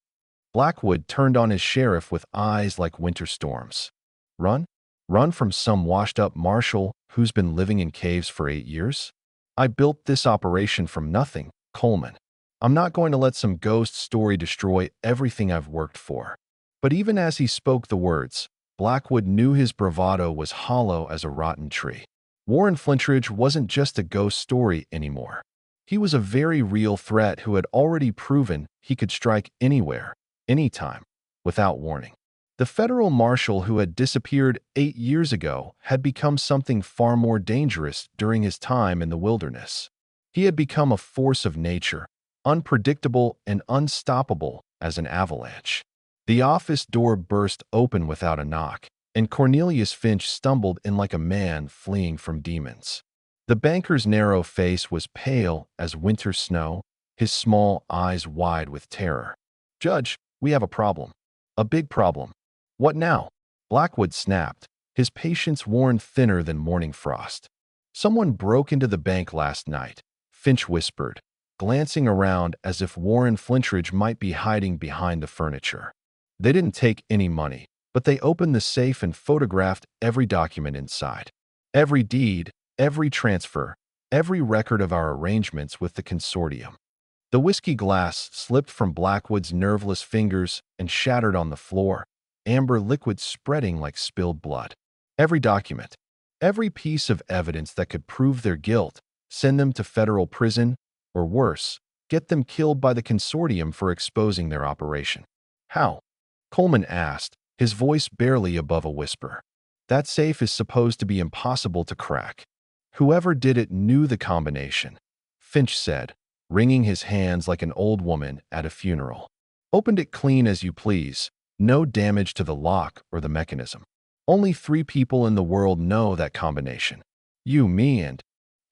Blackwood turned on his sheriff with eyes like winter storms. "Run? Run from some washed-up marshal who's been living in caves for 8 years? I built this operation from nothing, Coleman. I'm not going to let some ghost story destroy everything I've worked for." But even as he spoke the words, Blackwood knew his bravado was hollow as a rotten tree. Warren Flintridge wasn't just a ghost story anymore. He was a very real threat who had already proven he could strike anywhere, anytime, without warning. The federal marshal who had disappeared 8 years ago had become something far more dangerous during his time in the wilderness. He had become a force of nature, unpredictable and unstoppable as an avalanche. The office door burst open without a knock, and Cornelius Finch stumbled in like a man fleeing from demons. The banker's narrow face was pale as winter snow, his small eyes wide with terror. "Judge, we have a problem. A big problem." "What now?" Blackwood snapped, his patience worn thinner than morning frost. "Someone broke into the bank last night," Finch whispered, glancing around as if Warren Flintridge might be hiding behind the furniture. "They didn't take any money, but they opened the safe and photographed every document inside. Every deed, every transfer, every record of our arrangements with the consortium." The whiskey glass slipped from Blackwood's nerveless fingers and shattered on the floor, amber liquid spreading like spilled blood. Every document, every piece of evidence that could prove their guilt, send them to federal prison, or worse, get them killed by the consortium for exposing their operation. How? Coleman asked, his voice barely above a whisper. That safe is supposed to be impossible to crack. Whoever did it knew the combination, Finch said, wringing his hands like an old woman at a funeral. Opened it clean as you please, no damage to the lock or the mechanism. Only 3 people in the world know that combination. You, me,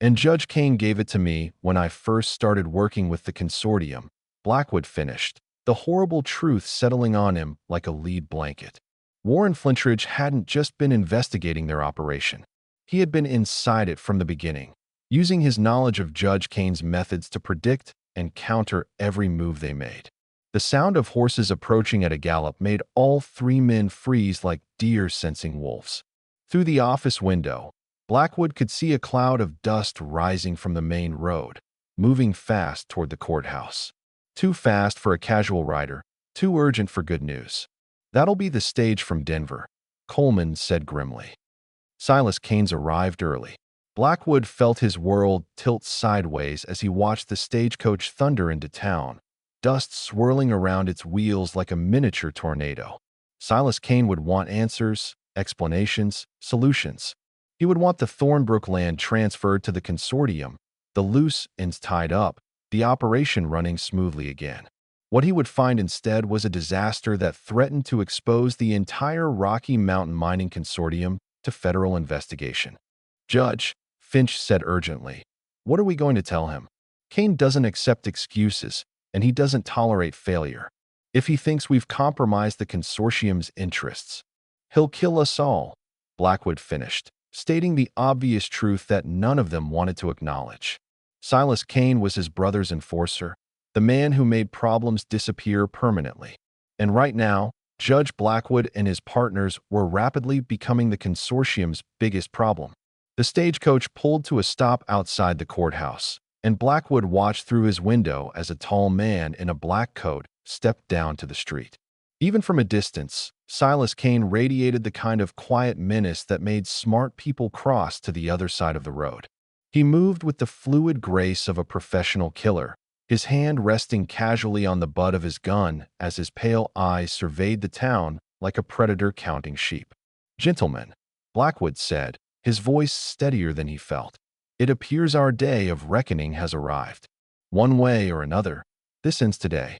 and Judge Kane gave it to me when I first started working with the consortium, Blackwood finished, the horrible truth settling on him like a lead blanket. Warren Flintridge hadn't just been investigating their operation. He had been inside it from the beginning, using his knowledge of Judge Kane's methods to predict and counter every move they made. The sound of horses approaching at a gallop made all 3 men freeze like deer sensing wolves. Through the office window, Blackwood could see a cloud of dust rising from the main road, moving fast toward the courthouse. Too fast for a casual rider, too urgent for good news. That'll be the stage from Denver, Coleman said grimly. Silas Kane's arrived early. Blackwood felt his world tilt sideways as he watched the stagecoach thunder into town, dust swirling around its wheels like a miniature tornado. Silas Kane would want answers, explanations, solutions. He would want the Thornbrook land transferred to the consortium, the loose ends tied up, the operation running smoothly again. What he would find instead was a disaster that threatened to expose the entire Rocky Mountain Mining Consortium to federal investigation. Judge, Finch said urgently, what are we going to tell him? Kane doesn't accept excuses, and he doesn't tolerate failure. If he thinks we've compromised the consortium's interests, he'll kill us all, Blackwood finished, stating the obvious truth that none of them wanted to acknowledge. Silas Kane was his brother's enforcer, the man who made problems disappear permanently. And right now, Judge Blackwood and his partners were rapidly becoming the consortium's biggest problem. The stagecoach pulled to a stop outside the courthouse, and Blackwood watched through his window as a tall man in a black coat stepped down to the street. Even from a distance, Silas Kane radiated the kind of quiet menace that made smart people cross to the other side of the road. He moved with the fluid grace of a professional killer, his hand resting casually on the butt of his gun as his pale eyes surveyed the town like a predator counting sheep. Gentlemen, Blackwood said, his voice steadier than he felt, it appears our day of reckoning has arrived. One way or another, this ends today.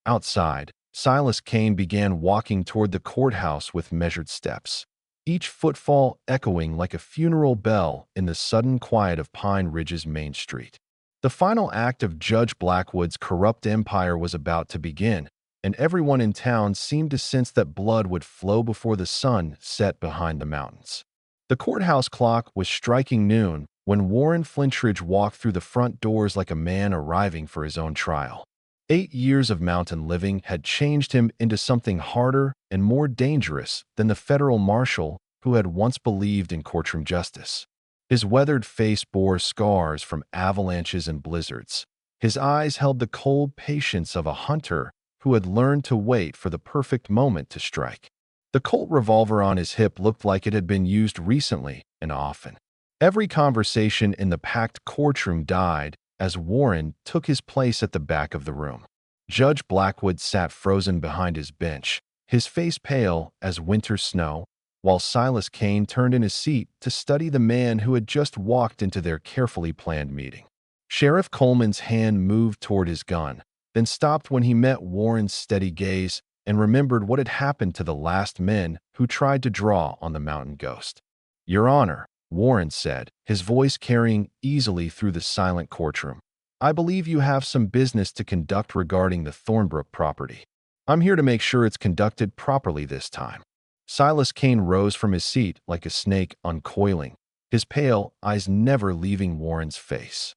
Outside, Silas Kane began walking toward the courthouse with measured steps, each footfall echoing like a funeral bell in the sudden quiet of Pine Ridge's Main Street. The final act of Judge Blackwood's corrupt empire was about to begin, and everyone in town seemed to sense that blood would flow before the sun set behind the mountains. The courthouse clock was striking noon when Warren Flintridge walked through the front doors like a man arriving for his own trial. 8 years of mountain living had changed him into something harder and more dangerous than the federal marshal who had once believed in courtroom justice. His weathered face bore scars from avalanches and blizzards. His eyes held the cold patience of a hunter who had learned to wait for the perfect moment to strike. The Colt revolver on his hip looked like it had been used recently and often. Every conversation in the packed courtroom died as Warren took his place at the back of the room. Judge Blackwood sat frozen behind his bench, his face pale as winter snow, while Silas Kane turned in his seat to study the man who had just walked into their carefully planned meeting. Sheriff Coleman's hand moved toward his gun, then stopped when he met Warren's steady gaze and remembered what had happened to the last men who tried to draw on the mountain ghost. Your Honor, Warren said, his voice carrying easily through the silent courtroom, I believe you have some business to conduct regarding the Thornbrook property. I'm here to make sure it's conducted properly this time. Silas Kane rose from his seat like a snake uncoiling, his pale eyes never leaving Warren's face.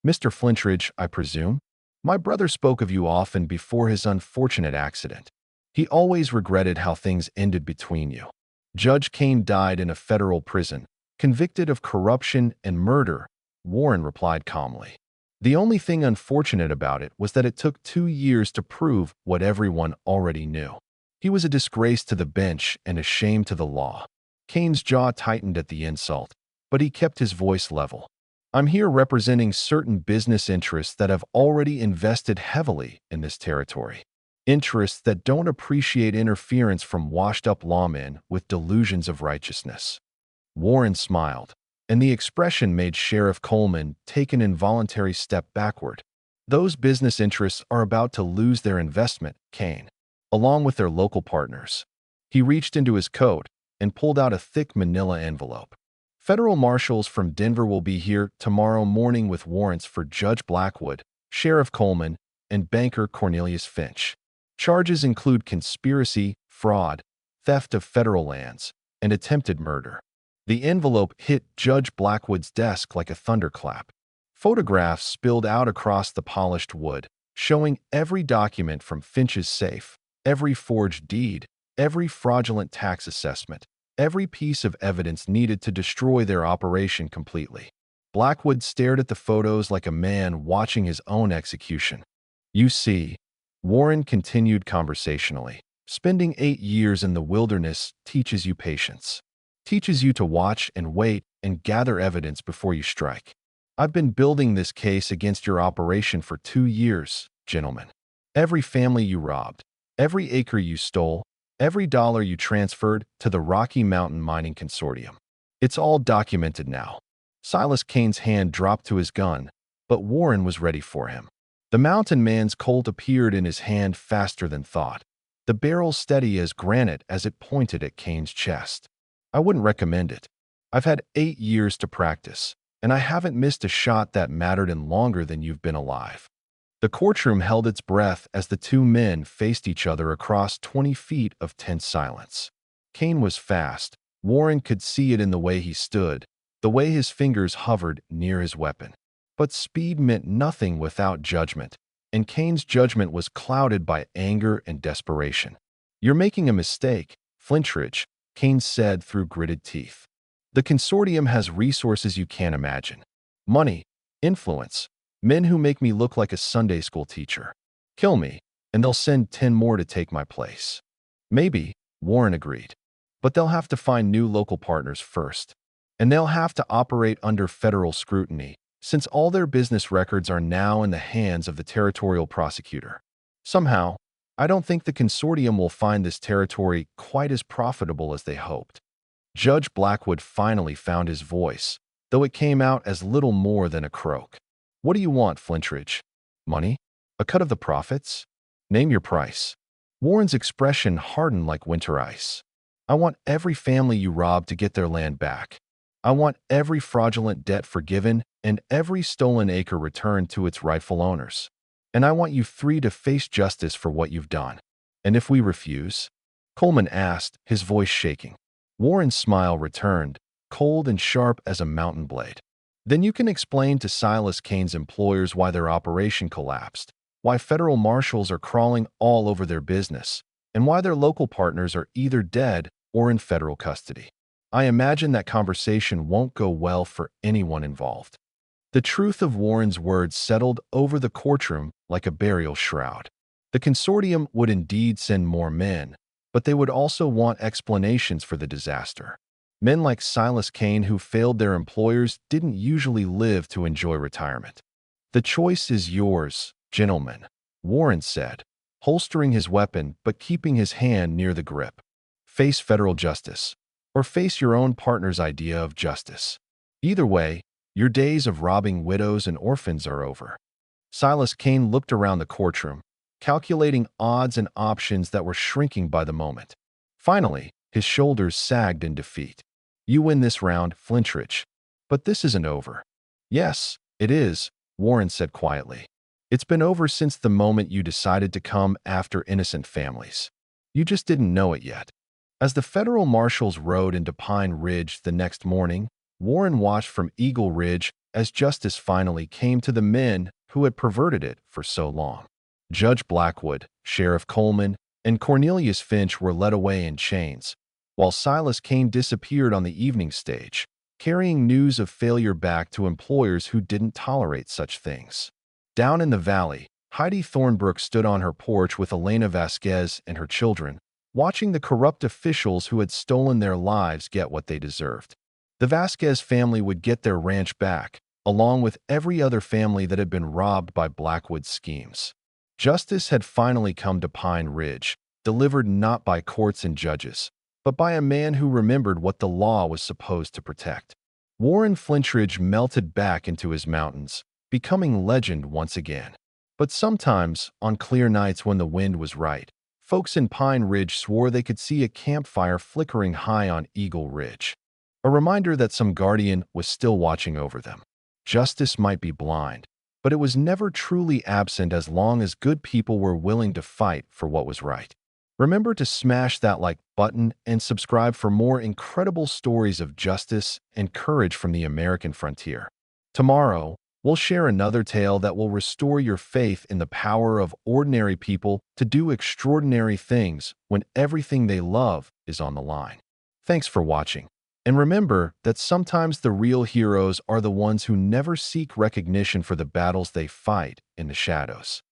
Mr. Flintridge, I presume? My brother spoke of you often before his unfortunate accident. He always regretted how things ended between you. Judge Kane died in a federal prison, convicted of corruption and murder, Warren replied calmly. The only thing unfortunate about it was that it took 2 years to prove what everyone already knew. He was a disgrace to the bench and a shame to the law. Kane's jaw tightened at the insult, but he kept his voice level. I'm here representing certain business interests that have already invested heavily in this territory. Interests that don't appreciate interference from washed-up lawmen with delusions of righteousness. Warren smiled, and the expression made Sheriff Coleman take an involuntary step backward. Those business interests are about to lose their investment, Kane, along with their local partners. He reached into his coat and pulled out a thick manila envelope. Federal marshals from Denver will be here tomorrow morning with warrants for Judge Blackwood, Sheriff Coleman, and banker Cornelius Finch. Charges include conspiracy, fraud, theft of federal lands, and attempted murder. The envelope hit Judge Blackwood's desk like a thunderclap. Photographs spilled out across the polished wood, showing every document from Finch's safe, every forged deed, every fraudulent tax assessment, every piece of evidence needed to destroy their operation completely. Blackwood stared at the photos like a man watching his own execution. You see, Warren continued conversationally, spending 8 years in the wilderness teaches you patience. Teaches you to watch and wait and gather evidence before you strike. I've been building this case against your operation for 2 years, gentlemen. Every family you robbed, every acre you stole, every dollar you transferred to the Rocky Mountain Mining Consortium. It's all documented now. Silas Kane's hand dropped to his gun, but Warren was ready for him. The mountain man's Colt appeared in his hand faster than thought, the barrel steady as granite as it pointed at Kane's chest. I wouldn't recommend it. I've had 8 years to practice, and I haven't missed a shot that mattered in longer than you've been alive. The courtroom held its breath as the two men faced each other across 20 feet of tense silence. Kane was fast. Warren could see it in the way he stood, the way his fingers hovered near his weapon. But speed meant nothing without judgment, and Kane's judgment was clouded by anger and desperation. You're making a mistake, Flintridge, Kane said through gritted teeth. The consortium has resources you can't imagine. Money, influence, men who make me look like a Sunday school teacher. Kill me, and they'll send 10 more to take my place. Maybe, Warren agreed. But they'll have to find new local partners first. And they'll have to operate under federal scrutiny, since all their business records are now in the hands of the territorial prosecutor. Somehow, I don't think the consortium will find this territory quite as profitable as they hoped. Judge Blackwood finally found his voice, though it came out as little more than a croak. What do you want, Flintridge? Money? A cut of the profits? Name your price. Warren's expression hardened like winter ice. I want every family you robbed to get their land back. I want every fraudulent debt forgiven and every stolen acre returned to its rightful owners. And I want you 3 to face justice for what you've done. And if we refuse? Coleman asked, his voice shaking. Warren's smile returned, cold and sharp as a mountain blade. Then you can explain to Silas Kane's employers why their operation collapsed, why federal marshals are crawling all over their business, and why their local partners are either dead or in federal custody. I imagine that conversation won't go well for anyone involved. The truth of Warren's words settled over the courtroom like a burial shroud. The consortium would indeed send more men, but they would also want explanations for the disaster. Men like Silas Kane who failed their employers didn't usually live to enjoy retirement. The choice is yours, gentlemen, Warren said, holstering his weapon but keeping his hand near the grip. Face federal justice, or face your own partner's idea of justice. Either way, your days of robbing widows and orphans are over. Silas Kane looked around the courtroom, calculating odds and options that were shrinking by the moment. Finally, his shoulders sagged in defeat. You win this round, Flintridge. But this isn't over. Yes, it is, Warren said quietly. It's been over since the moment you decided to come after innocent families. You just didn't know it yet. As the federal marshals rode into Pine Ridge the next morning, Warren watched from Eagle Ridge as justice finally came to the men who had perverted it for so long. Judge Blackwood, Sheriff Coleman, and Cornelius Finch were led away in chains, while Silas Kane disappeared on the evening stage, carrying news of failure back to employers who didn't tolerate such things. Down in the valley, Heidi Thornbrook stood on her porch with Elena Vasquez and her children, watching the corrupt officials who had stolen their lives get what they deserved. The Vasquez family would get their ranch back, along with every other family that had been robbed by Blackwood's schemes. Justice had finally come to Pine Ridge, delivered not by courts and judges, but by a man who remembered what the law was supposed to protect. Warren Flintridge melted back into his mountains, becoming legend once again. But sometimes, on clear nights when the wind was right, folks in Pine Ridge swore they could see a campfire flickering high on Eagle Ridge, a reminder that some guardian was still watching over them. Justice might be blind, but it was never truly absent as long as good people were willing to fight for what was right. Remember to smash that like button and subscribe for more incredible stories of justice and courage from the American frontier. Tomorrow, we'll share another tale that will restore your faith in the power of ordinary people to do extraordinary things when everything they love is on the line. Thanks for watching. And remember that sometimes the real heroes are the ones who never seek recognition for the battles they fight in the shadows.